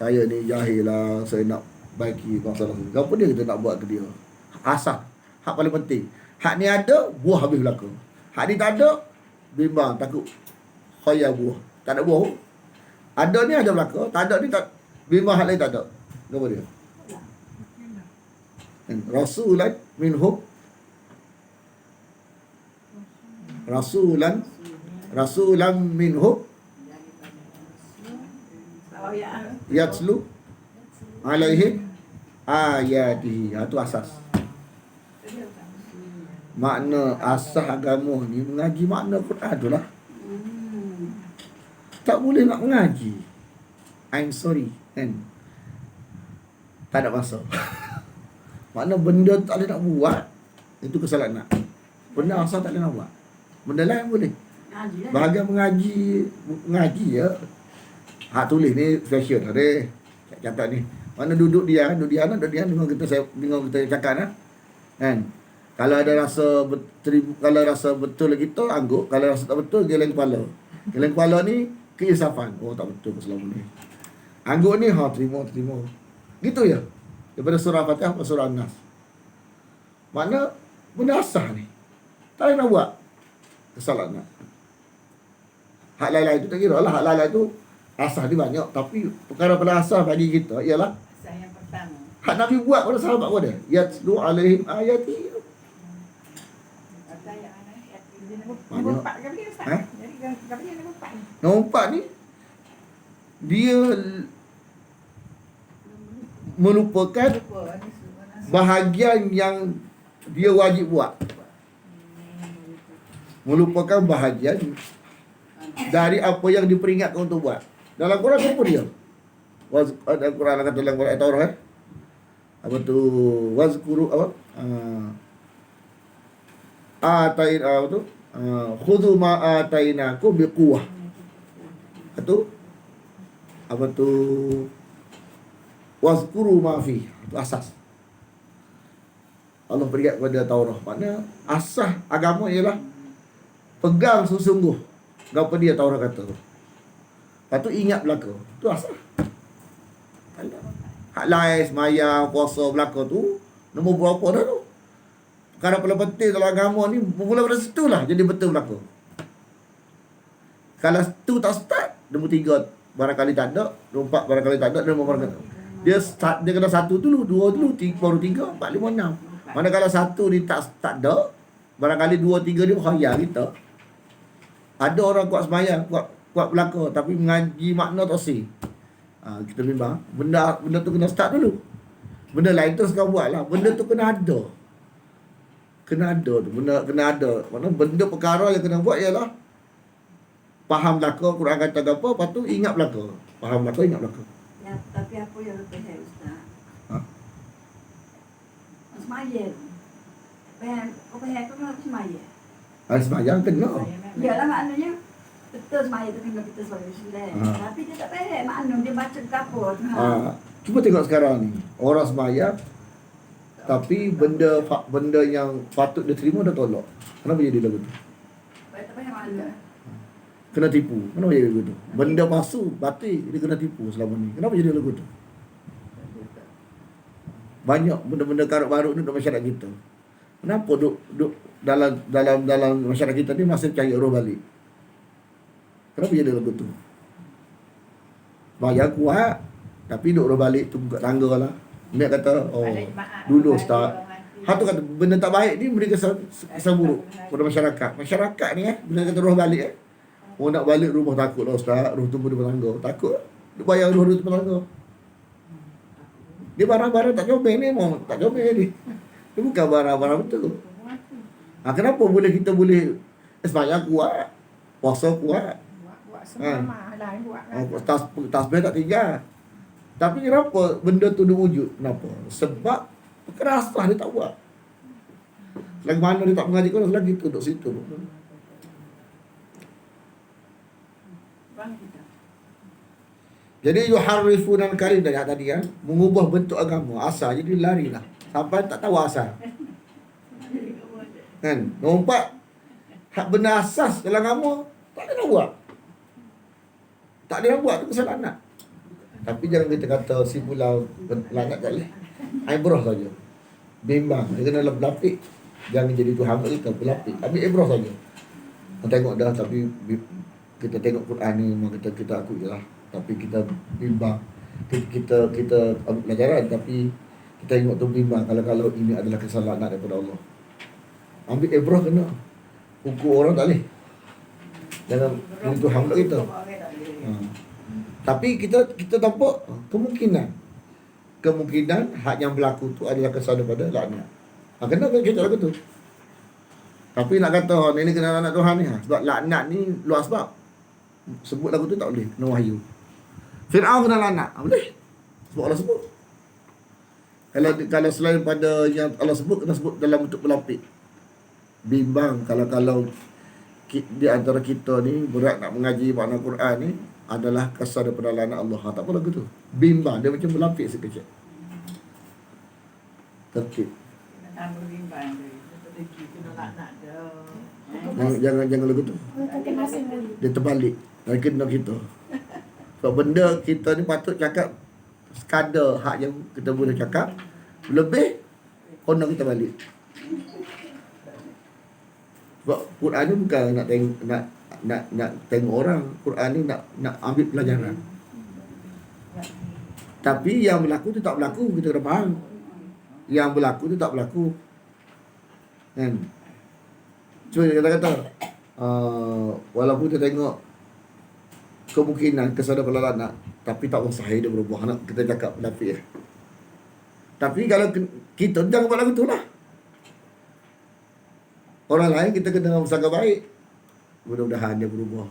[SPEAKER 1] Saya ni jahil lah, saya nak baiki masalah ni. Kenapa kita nak buat ke dia? Asas, hak paling penting. Hak ni ada, buah habis belaka. Hak ni tak ada, bimbang, takut khayal buah. Tak ada buah. Ada ni ada belaka, tak ada ni tak. Bimbang hal lain tak ada. Kenapa dia? Rasulan minhum rasulan minhum
[SPEAKER 6] Oh ya.
[SPEAKER 1] yatlu alaihim ayatihi. Itu asas. Makna asas agama ni mengaji makna Quran tu lah. Tak boleh nak mengaji, I'm sorry kan, tak ada masa. Makna benda tak boleh nak buat, itu kesalahan nak. Benda asal tak boleh nak buat, benda lain boleh. Bahagian mengaji ya. Hak tulis ni fashion ada. Catat ni. Mana duduk dia dengan kita cakap lah. Kan? Kalau ada rasa kalau rasa betul kita angguk, kalau rasa tak betul geleng kepala. Geleng kepala ni keinsafan. Oh tak betul selama ni. Angguk ni terima. Gitu ya. Daripada surah Fatihah ke surah Nas. Mana benda asal ni. Tak boleh nak buat. Kesalahan nak. Hak lain-lain tu tak kira lah. Hak lain-lain tu asal dia banyak. Tapi perkara pada asal bagi kita ialah
[SPEAKER 3] Asal yang pertama.
[SPEAKER 1] hak Nabi buat pada sahabat pada. Yatlu alaihim ayati.
[SPEAKER 3] Asal yang mana?
[SPEAKER 4] Nombor 4 ke dia Ustaz?
[SPEAKER 1] Ha?
[SPEAKER 4] Jadi berapa dia nombor 4 ni?
[SPEAKER 1] Nombor 4 ni dia melupakan bahagian yang dia wajib buat. Melupakan bahagian dari apa yang diperingatkan untuk buat. Dalam Quran apa dia? Ada Quran kata dalam Quran Taurat apa tu? Wazkuru apa? Apa tu? Khudhu ma atainakum biquwwah. Itu apa tu? Wazkuru ma fi. Itu asas. Allah beri kepada Taurat. Maknanya asas agama ialah pegang sungguh-sungguh. Apa dia Taurat kata tu. Lepas tu ingat belaka. Tu asal. Hak lain, semayang, puasa belaka tu nombor berapa dah tu. Perkara paling penting dalam agama ni bermula pada situ lah jadi betul belaka. Kalau tu tak start, nombor 3 barangkali tak ada, nombor 4 barangkali tak ada, nombor barangkali dia start, dia kena 1 dulu, 2 dulu, 3, baru 3, 4, 5, 6. Mana kalau 1 dia tak ada, barangkali 2, 3 dia khayal kita. Ada orang kuat semayang, kuat belaka tapi mengaji makna tak sih. Kita bimbang benda tu kena start dulu. Benda lain terus kau buat lah. Benda tu kena ada. Kena ada tu. Benda kena ada. Mana benda perkara yang kena buat ialah faham belaka, Quran kata apa, lepas tu ingat belaka. Faham belaka, ingat belaka.
[SPEAKER 5] Ya, tapi apa yang lebih hebat Ustaz?
[SPEAKER 1] Ha?
[SPEAKER 5] Semayang. Apa yang kau nak semayang?
[SPEAKER 1] Semayang kena.
[SPEAKER 5] Yalah maknanya betul semayang tu kena kita sebagai Islam. Tapi dia tak faham makna dia baca apa.
[SPEAKER 1] Cuba tengok sekarang ni. Orang semayang tapi benda yang patut dia terima dah tolak. Kenapa jadi lagu tu?
[SPEAKER 5] Baik tak faham makna.
[SPEAKER 1] Kena tipu. Kenapa jadi lagu tu? Benda palsu, batil, dia kena tipu selama ni. Kenapa jadi lagu tu? Banyak benda-benda karut baru ni dalam masyarakat kita. Kenapa duk dalam masyarakat kita ni masih percaya roh balik? Kenapa jadi lagu tu? Bayar kuat tapi duk roh balik tu buka tangga lah. Dia kata, dulu Ustaz. Hak tu kata benda tak baik ni beri kesan buruk pada masyarakat. Masyarakat ni bila kata roh balik oh nak balik rumah takut lah Ustaz. Roh tunggu di tangga. Takut. Dia bayar roh di tangga. Dia barang-barang tak comel ni mau tak comel ni. Dia bukan barang-barang betul. Kenapa kita boleh semayang kuat, puasa kuat,
[SPEAKER 4] Buat semua lain buat.
[SPEAKER 1] tasbih tak tinggal. Tapi kenapa benda tu wujud? Kenapa? Sebab perasaan dia tak buat. Selagi mana dia tak mengaji kau, selagi tu duduk situ. Jadi yuharrifuna al-kalim tadi kan, mengubah bentuk agama asal, jadi larilah sampai tak tahu asal. Kan? Nampak hak benar asas dalam agama tak ada nak buat. Tak ada nak buat tu kesalahan nak. Tapi jangan kita kata si pulau langat tak boleh. Ibrah saja. Bimbang, dia kena berlapik. Jangan jadi Tuhan kita berlapik. Ambil ibrah saja. Kita tengok dah tapi kita tengok Quran ni memang kita akui lah. Tapi kita bimbang. Kita ambil pelajaran tapi kita tengok tu bimbang kalau ini adalah kesalahan daripada Allah. Ambil ibrah kena. Ukur orang tak boleh. Jangan pilih Tuhan pula kita. Tapi kita nampak kemungkinan hak yang berlaku tu adalah kesan daripada laknat. Kenapa kita lagu tu? Tapi nak kata ini kena laknat Tuhan ni, sebab laknat ni luar sebab. Sebut lagu tu tak boleh, kena wahyu. Fir'aun kena laknat, boleh. Sebab Allah sebut. Kalau selain pada yang Allah sebut, kena sebut dalam bentuk berlapik. Bimbang kalau di antara kita ni berat nak mengaji makna Quran ni adalah kesan daripada laknat Allah. Tak apa lagu tu. Bimbang, dia macam berlapik sekejap. Tertib.
[SPEAKER 3] Tambah bimbang tu.
[SPEAKER 6] Kena laknat dia.
[SPEAKER 1] Jangan lagu tu. Dia terbalik. Dan kena kita. Sebab benda kita ni patut cakap sekadar hak yang kita boleh cakap. Lebih kena kita balik. Sebab Quran ni bukan nak tengok orang. Quran ni nak ambil pelajaran. Tapi yang berlaku tu tak berlaku, kita kena faham. Yang berlaku tu tak berlaku. Kan? Cuma kita kata walaupun kita tengok kemungkinan kesan daripada laknat, tapi tak mustahil dia berubah. Nak kita cakap pendapat. Tapi kalau kita jangan buat lagu tu lah. Orang lain kita kena bersangka baik. Mudah-mudahan dia berubah.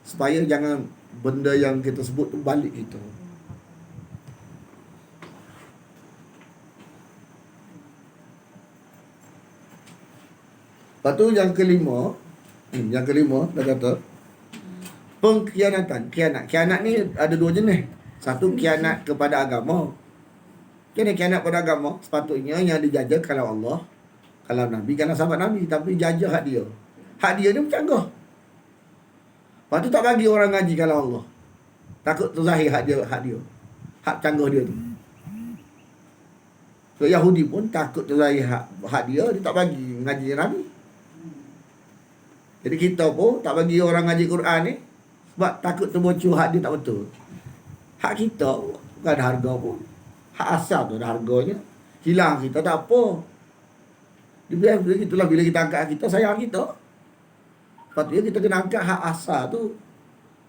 [SPEAKER 1] Supaya jangan benda yang kita sebut tu balik kita. Lepas tu yang kelima dia kata pengkhianatan. Khianat ni ada dua jenis. Satu khianat kepada agama. Khianat pada agama sepatutnya yang dijaga kalau Allah, kalau Nabi, kalau sahabat Nabi, tapi jaga hak dia. Hak dia ni bercanggah. Lepas tu tak bagi orang ngaji kalau Allah. Takut terzahir hak dia. Hak canggah dia tu. So Yahudi pun takut terzahir hak dia tak bagi ngaji Nabi. Jadi kita pun tak bagi orang ngaji Quran ni sebab takut terbocor hak dia tak betul. Hak kita bukan ada harga pun. Hak asal tu ada harganya. Hilang kita tak apa. Dia itulah bila kita angkat kita, sayang kita. Patutnya kita kena angkat hak asal tu.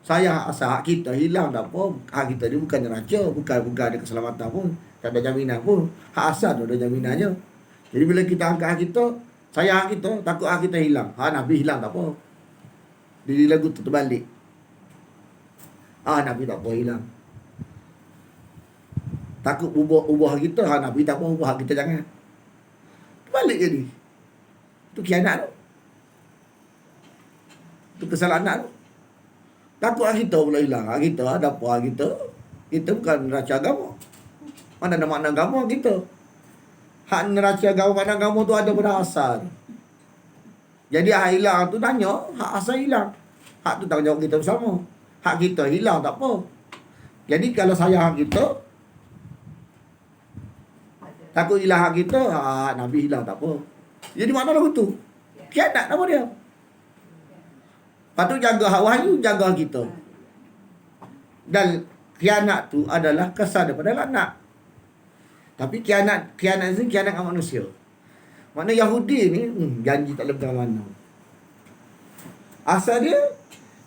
[SPEAKER 1] Sayang hak asal, hak kita hilang tak apa. Hak kita ni bukan neraca, bukan ada keselamatan pun, tak ada jaminan pun. Hak asal tu ada jaminannya. Jadi bila kita angkat hak kita, sayang hak kita, takut hak kita hilang. Hak Nabi hilang tak apa. Di lagu tu terbalik. Nabi tak apa hilang. Takut ubah kita, Nabi tak apa ubah kita jangan. Balik jadi. Itu khianat tu. Itu kesalahan tu. Takut hak kita pula hilang. Hak kita ada apa hak kita? Kita bukan neraca agama. Mana ada makna agama kita? Hak neraca agama, makna agama tu ada pada asal. Jadi hak hilang tu tanya, hak asal hilang. Hak tu tanggungjawab kita bersama. Hak kita hilang tak apa. Jadi kalau sayang hak kita, takut hilang hak kita, Nabi hilang tak apa. Jadi mana lagu tu? Khianat nama dia. Lepas tu jaga hak wahyu, jaga hak kita. Dan khianat tu adalah kesan daripada laknat. Tapi khianat ni khianat dengan manusia. Mana Yahudi ni janji tak lebih mana. Asal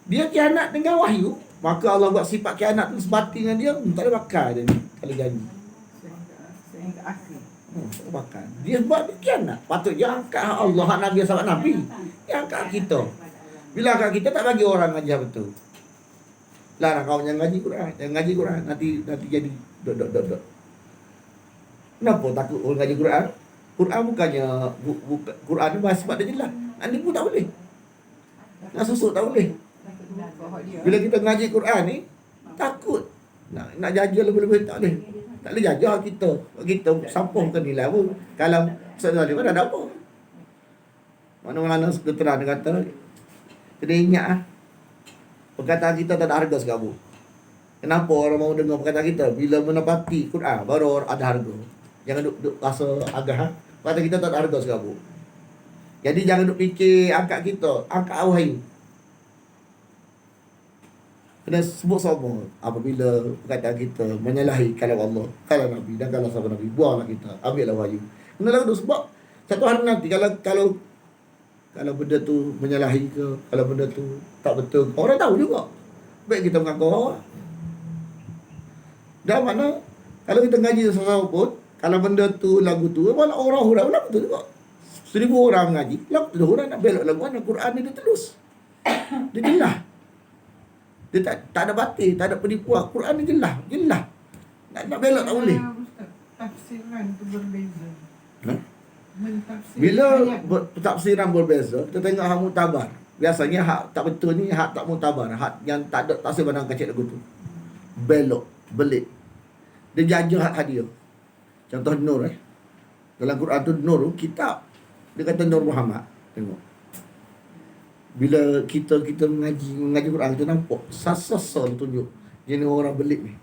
[SPEAKER 1] dia khianat dengan wahyu, maka Allah buat sifat khianat tu sebati dengan dia, tak ada bakal dia ni kalau janji.
[SPEAKER 3] Sehingga akhir.
[SPEAKER 1] Tak bakal. Dia buat khianat. Patut dia angkat Allah, hak Nabi, sahabat Nabi. Dia angkat kita. Bila angkat kita tak bagi orang ngaji betul. Larang kau yang ngaji Quran, nanti jadi dot. Kenapa takut orang ngaji Quran? Quran bukannya Quran ni bahasa sebab dia jelas. Nak nipu tak boleh. Nak susuk tak boleh. Bila kita ngaji Quran ni takut nak jaja lebih-lebih tak boleh. Tak boleh jaja kita. Kita sampungkan nilai pun. Kalau sebenarnya pun ada apa. Mana-mana seketeran dia kata, kena ingat perkataan kita tak ada harga sekabut. Kenapa orang mau dengar perkataan kita? Bila menepati Quran, baru ada harga. Jangan duk rasa agak. Perkataan kita tak ada harga sekabut. Jadi jangan duk fikir angkat kita, angkat wahyu. Kena sebut semua apabila perkataan kita menyalahi kalam Allah, kalam Nabi dan kalam sahabat Nabi, buanglah kita, ambillah wahyu. Kena lalu sebab satu hari nanti kalau Kalau benda tu menyalahi ke, kalau benda tu tak betul, orang tahu juga. Baik kita mengaku orang. Dan mana kalau kita ngaji sesuatu pun, kalau benda tu lagu tu, malah orang hurau lagu tu juga. 1000 orang ngaji, lagu tu orang nak belok lagu mana Quran ni dia telus. Dia jelas. Dia tak ada batil, tak ada penipuan. Quran ni jelas. Nak belok tak boleh.
[SPEAKER 2] Ustaz, tafsiran tu berbeza.
[SPEAKER 1] Ha?
[SPEAKER 2] Mentafsir
[SPEAKER 1] Bila
[SPEAKER 2] ayat.
[SPEAKER 1] tafsiran berbeza, kita tengok hak mutabar. Biasanya hak tak betul ni hak tak mutabar, hak yang tak ada tafsir pandang kecil lagu tu. Belok, belik. Dia jajah hak dia. Contoh Nur Dalam Quran tu Nur kitab. Dia kata Nur Muhammad. Tengok. Bila kita mengaji Quran, kita nampak sasa-sasa dia tunjuk jenis orang belik ni.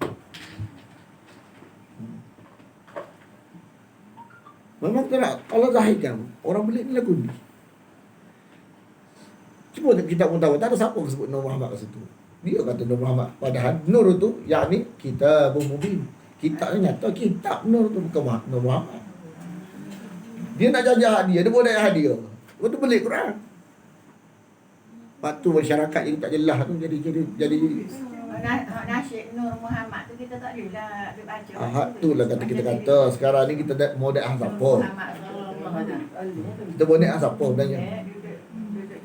[SPEAKER 1] Memang tak Allah zahirkan orang belik ni lagu ni. Cuba kita pun tahu, tak ada siapa yang sebut Nur Muhammad kat situ. Dia kata Nur Muhammad. Padahal Nur tu, yakni kitabun mubin. Kitab ni nyata, kitab Nur tu bukan Nur Muhammad. Dia nak jajah dia boleh hadiah. Lepas tu belik Quran. Lepas tu masyarakat yang tak jelas tu jadi
[SPEAKER 3] Nasyid Nur Muhammad tu kita tak adalah baca.
[SPEAKER 1] hak tu lah kita kata. Sekarang ni kita dah mau dah siapa.
[SPEAKER 3] Muhammad sallallahu alaihi wasallam.
[SPEAKER 1] Kita boleh siapa sebenarnya.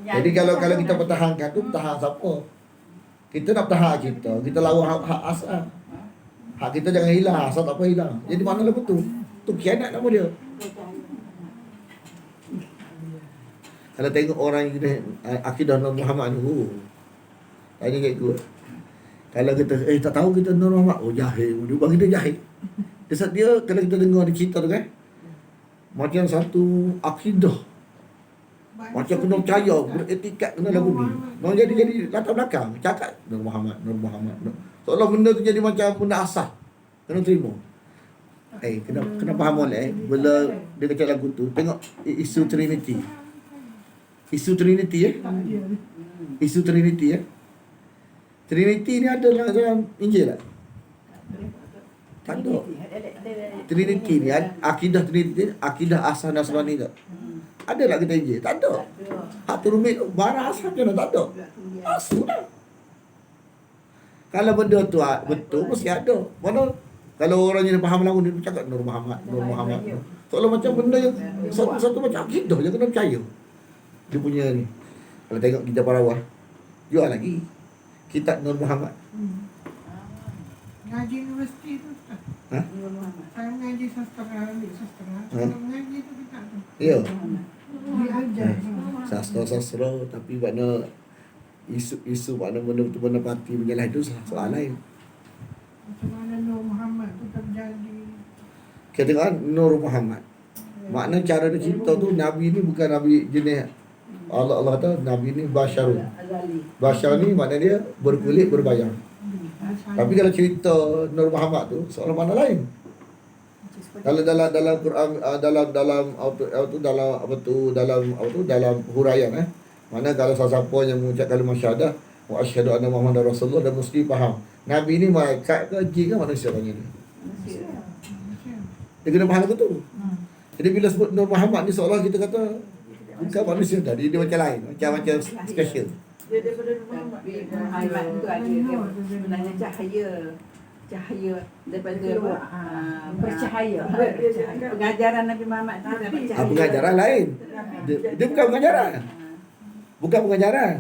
[SPEAKER 1] Jadi kalau kita pertahankan tu, pertahan siapa? Kita nak pertahan kita lawan hak asal. Hak kita jangan hilang, asal tak apa hilang. Jadi mana lah betul? Tu kianat nama dia. Kalau tengok orang yang akidah Nur Muhammad ni, tanya kat aku. Kalau kita tak tahu kita Nur Muhammad, jahil. Dia bagi dia jahil. Dia kalau kita dengar dia cerita tu kan, macam satu akidah, macam kena percaya, beretikat kena lagu ni. Orang jadi latar belakang cakap Nur Muhammad. Seolah benda tu jadi macam benda asal. Kena terima. Kena faham oleh bila dia kata lagu tu, tengok isu Trinity. Isu Trinity Isu Trinity Trinity ni ada dalam Injil tak? Tak ada. Trinity ni akidah Trinity, akidah asal Nasrani tak? Ada tak kita Injil? Tak ada. Hak tu rumit barang asal je tak ada. Asal dah. Kalau benda tu betul mesti ada. Mana kalau orang yang faham lagu ni cakap Nur Muhammad. Soalnya macam benda yang satu macam akidah je kena percaya. Dia punya ni. Kalau tengok kita Parawah, jual lagi kitab Nur Muhammad.
[SPEAKER 2] Ngaji universiti tu Ustaz.
[SPEAKER 1] Ha?
[SPEAKER 2] Saya ngaji sastra, ambil sastra. Kalau ngaji tu kita tu.
[SPEAKER 1] Ya.
[SPEAKER 2] Diajar.
[SPEAKER 1] Sastra tapi makna isu makna benda parti menyalah itu soal lain.
[SPEAKER 2] Macam mana Nur Muhammad tu terjadi.
[SPEAKER 1] Kita tengok Nur Muhammad. Makna cara dia cerita tu Nabi ni bukan Nabi jenis Allah kata Nabi ni basyarun. Basyar ni makna dia berkulit berbayang. Tapi kalau cerita Nur Muhammad tu seorang mana lain. Kalau dalam Quran dalam huraian mana kalau siapa yang mengucap kalimah syahadah wa asyhadu anna Muhammadar Rasulullah dan mesti faham. Nabi ni malaikat ke jin ke manusia tanya dia. Dia kena faham tu. Jadi bila sebut Nur Muhammad ni seolah kita kata bukan manusia dah, dia macam lain, macam special.
[SPEAKER 6] Dia daripada Muhammad.
[SPEAKER 4] Muhammad tu ada dia sebenarnya cahaya daripada bercahaya. Pengajaran Nabi Muhammad tu dapat cahaya.
[SPEAKER 1] Pengajaran lain. Dia bukan pengajaran. Bukan pengajaran.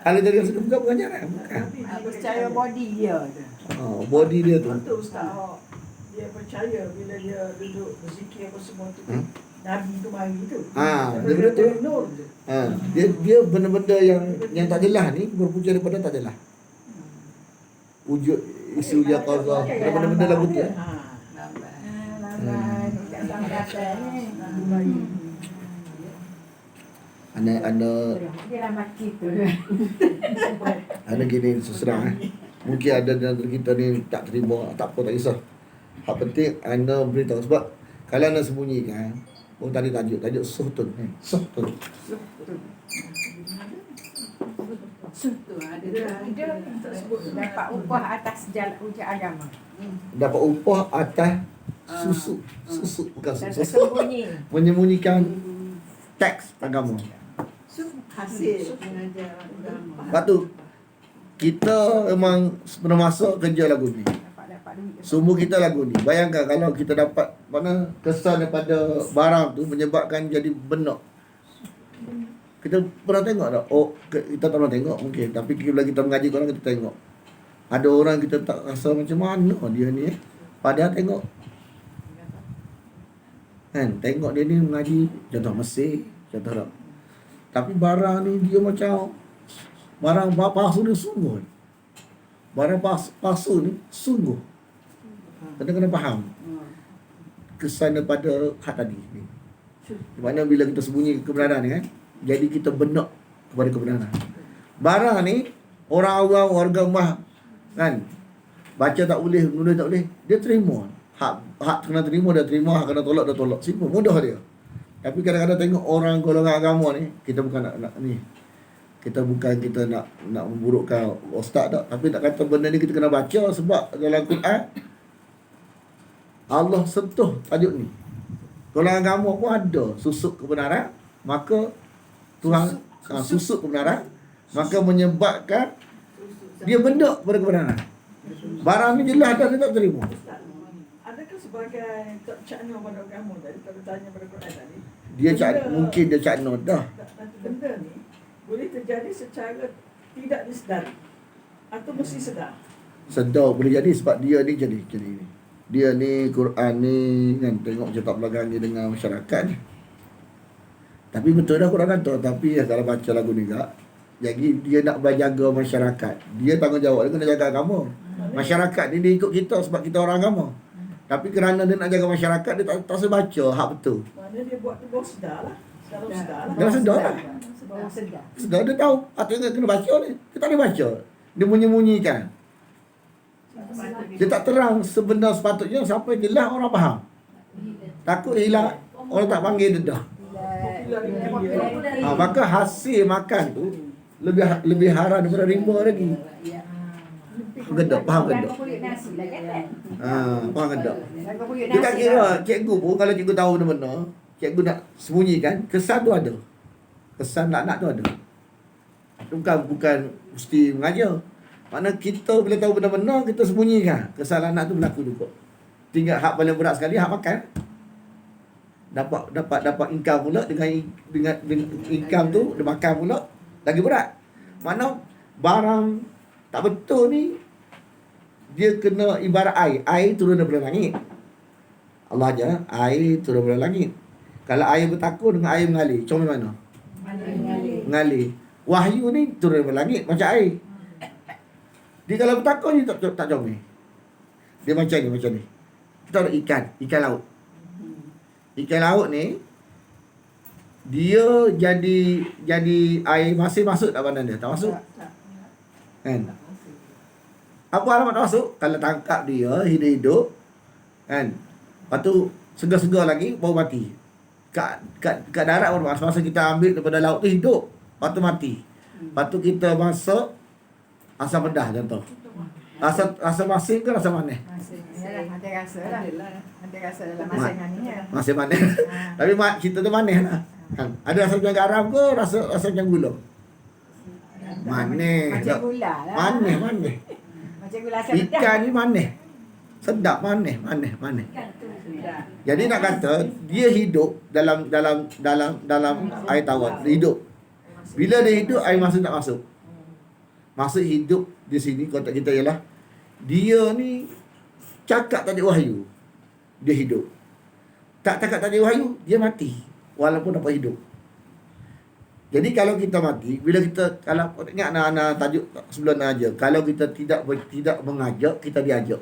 [SPEAKER 1] Kalau dari situ bukan pengajaran. Bukan.
[SPEAKER 4] Percaya body dia.
[SPEAKER 1] Body dia tu.
[SPEAKER 6] Betul Ustaz. Dia percaya bila dia duduk berzikir apa semua tu. Nabi tu mari tu.
[SPEAKER 1] Dia betul.
[SPEAKER 6] Nur.
[SPEAKER 1] Dia benda-benda yang tak jelas ni berpunca daripada tak jelas. Wujud isu yaqazah, benda-benda lagu tu. Ana gini seserang Mungkin ada di antara kita ni tak terima, tak apa, tak kisah. Hak penting anda beritahu sebab kalau anda sembunyikan, tadi tajuk suhtun. Suhtun.
[SPEAKER 4] Tu ada dapat upah atas jalan ujian agama.
[SPEAKER 1] Dapat upah atas susu bukan susu.
[SPEAKER 4] Sembunyi.
[SPEAKER 1] Menyembunyikan teks agama.
[SPEAKER 4] Hasil mengajar agama.
[SPEAKER 1] Lepas tu kita memang termasuk kerja lagu ni.
[SPEAKER 4] Dapat duit.
[SPEAKER 1] Semua kita lagu ni. Bayangkan kalau kita dapat mana kesan daripada barang tu menyebabkan jadi benak. Kita pernah tengok tak? Oh, kita tak pernah tengok mungkin. Tapi bila kita mengaji orang kita tengok. Ada orang kita tak rasa macam mana dia ni. Padahal tengok. Kan? Tengok dia ni mengaji. Contoh Mesir. Contoh tak? Tapi barang ni dia macam barang palsu ni sungguh. Barang palsu ni sungguh. Kena faham kesan daripada hak tadi ni. Di mana bila kita sembunyi kebenaran ni kan, jadi kita benak kepada kebenaran. Barang ni orang awam, warga rumah kan, baca tak boleh, menulis tak boleh, dia terima. Hak kena terima, dia terima. Hak kena tolak, dia tolak. Simple, mudah dia. Tapi kadang-kadang tengok orang golongan agama ni, kita bukan nak ni. Kita nak memburukkan ustaz tak. Tapi nak kata benda ni kita kena baca sebab dalam Quran Allah sentuh tajuk ni. Golongan agama pun ada susuk kebenaran, maka Tuhan susuk kebenaran, maka menyebabkan dia bendak pada kebenaran. Barang ni jelas dah dia tak terima.
[SPEAKER 6] Adakah sebagai cakna pada agama tadi, kalau tanya pada Quran tadi,
[SPEAKER 1] Mungkin dia cakna dah.
[SPEAKER 6] benda ni boleh terjadi secara tidak disedari atau mesti sedar?
[SPEAKER 1] Sedar boleh jadi sebab dia ni jadi ni. Dia ni Quran ni kan, tengok cetak belakang dia dengan masyarakat ni. Tapi betul dah Quran kata, tapi kalau baca lagu ni tak, jadi dia nak berjaga masyarakat. Dia tanggungjawab dia kena jaga agama. Masyarakat ni dia ikut kita sebab kita orang agama. Tapi kerana dia nak jaga masyarakat, dia tak usah baca hak betul.
[SPEAKER 6] Mana dia buat tu baru sedar lah. Secara sedar lah.
[SPEAKER 1] Dia sedar lah.
[SPEAKER 4] Baru sedar.
[SPEAKER 1] Sedar dia tahu apa yang kena baca ni. Dia tak boleh baca. Dia menyembunyikan. Dia tak terang sebenar sepatutnya sampai jelas orang faham. Takut hilang, orang tak panggil dia dah. Maka hasil makan tu lebih haram daripada rimba lagi. Gedok, faham gedok? Faham gedok? Dia tak kira cikgu pun, kalau cikgu tahu benda-benda, cikgu nak sembunyikan, kesan tu ada. Kesan nak tu ada. Bukan mesti mengajar. Mana kita bila tahu benda-benda, kita sembunyikan. Kesalahan anak tu berlaku juga. Tinggal hak paling berat sekali, hak makan. Dapat income pula dengan income tu, dia makan pula, lagi berat. Mana barang tak betul ni, dia kena ibarat air. Air turun daripada langit. Allah ajar, air turun daripada langit. Kalau air bertakun dengan air mengalir, comel mana? Mengalir. Wahyu ni turun daripada langit, macam air. Dia kalau bertakun ni tak comel. Dia macam ni. Kita ada ikan laut. Ikan laut ni dia jadi air masih masuk tak badan dia? Tak masuk. Kan? Apa alamat tak masuk? Kalau tangkap dia hidup-hidup kan. Lepas tu segar-segar lagi baru mati. Kat darat pun masa kita ambil daripada laut tu hidup, lepas tu mati. Lepas tu kita masak asam pedas contoh. Rasa masin ke rasa manis?
[SPEAKER 3] Nanti rasa lah. Nanti rasa dalam masingan ni ya.
[SPEAKER 1] Masih manis. Tapi kita tu manis lah. Kan? Ada rasa macam garam ke rasa macam gula? Manis.
[SPEAKER 3] Macam gula lah.
[SPEAKER 1] Manis.
[SPEAKER 3] Macam gula asam pedas.
[SPEAKER 1] Ikan ni manis. Sedap manis. Jadi nak kata dia hidup dalam air tawar, dia hidup. Bila dia hidup air masuk tak masuk. Maksud hidup di sini konteks kita ialah dia ni cakap tak ada wahyu, dia hidup. Tak cakap tak ada wahyu, dia mati walaupun dapat hidup. Jadi kalau kita mati, bila kita, kalau ingat anak-anak tajuk sebelum aja, kalau kita tidak mengajak, kita diajak.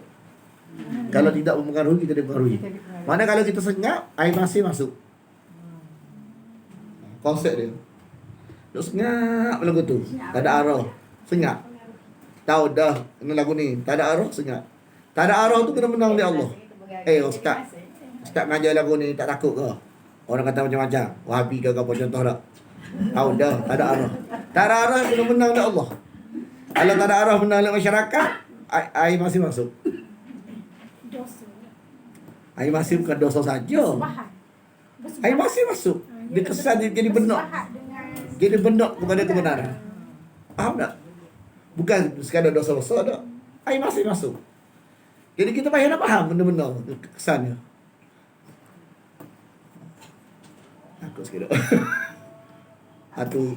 [SPEAKER 1] Kalau tidak mempengaruhi, kita dipengaruhi. Mana kalau kita senyap, air masih masuk. Konsep dia. Duk senyap lagu tu, tak ada arah. Senyap. Tahu dah kena lagu ni, tak ada arah, senyap. Tak ada arah tu kena menang oleh Allah. Ustaz mengajar lagu ni tak takut ke? Orang kata macam-macam, Wahabi ke apa contoh tak? Tahu dah, tak ada arah. Tak ada arah kena menang oleh Allah. Kalau tak ada arah menang oleh masyarakat, air masih masuk. Air masih bukan dosa saja. Air masih masuk. Dia kesan dia jadi benar. Jadi benok kepada kebenaran. Faham tak? Bukan sekadar dosa besar tak. Air masih masuk. Jadi kita payah nak faham benda-benda kesannya. Takut sikit tak?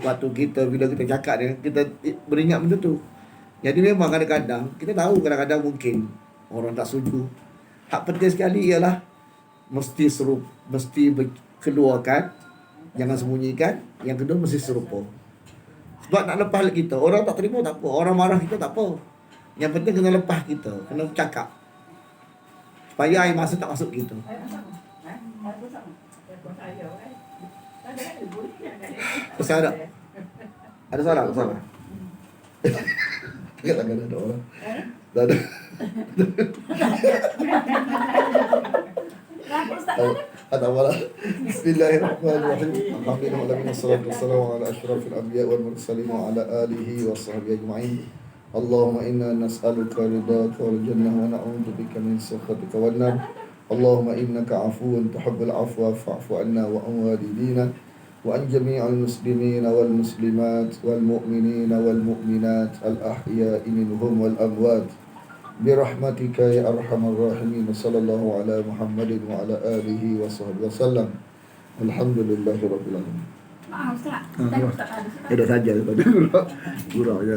[SPEAKER 1] Waktu kita, bila kita cakap dia, kita beringat benda tu. Jadi memang kadang-kadang, kita tahu kadang-kadang mungkin orang tak setuju. Hak penting sekali ialah mesti keluarkan, jangan sembunyikan. Yang kedua mesti serupa. Sebab nak lepas kita, orang tak terima tak apa, orang marah kita tak apa. Yang penting kena lepas kita, kena cakap. Supaya air masa tak masuk kita. Pesan tak? Ada soalan? Tak ada orang. Tak ada. Tak apalah. Bismillahirrahmanirrahim. Alhamdulillah wassalatu wassalamu ala asyrafil anbiya wal mursalin wa ala alihi wa sahbihi ajma'in. Allahumma inna nas'aluka ridhaka wal jannah wa na'udzubika min sakhatika wan nar. Allahumma innaka 'afuwun tuhibbul 'afwa fa'fu 'anna wa an walidina wa an jami'al muslimina wal muslimat wal mu'minina wal mu'minat al ahya'i minhum wal amwat. برحمتك يا أرحم الراحمين صلى الله على محمد وعلى آله وصحبه وسلم الحمد لله رب العالمين.
[SPEAKER 5] Maaf Ustaz, saya tak ada.
[SPEAKER 1] Ada saja tadi gurau je.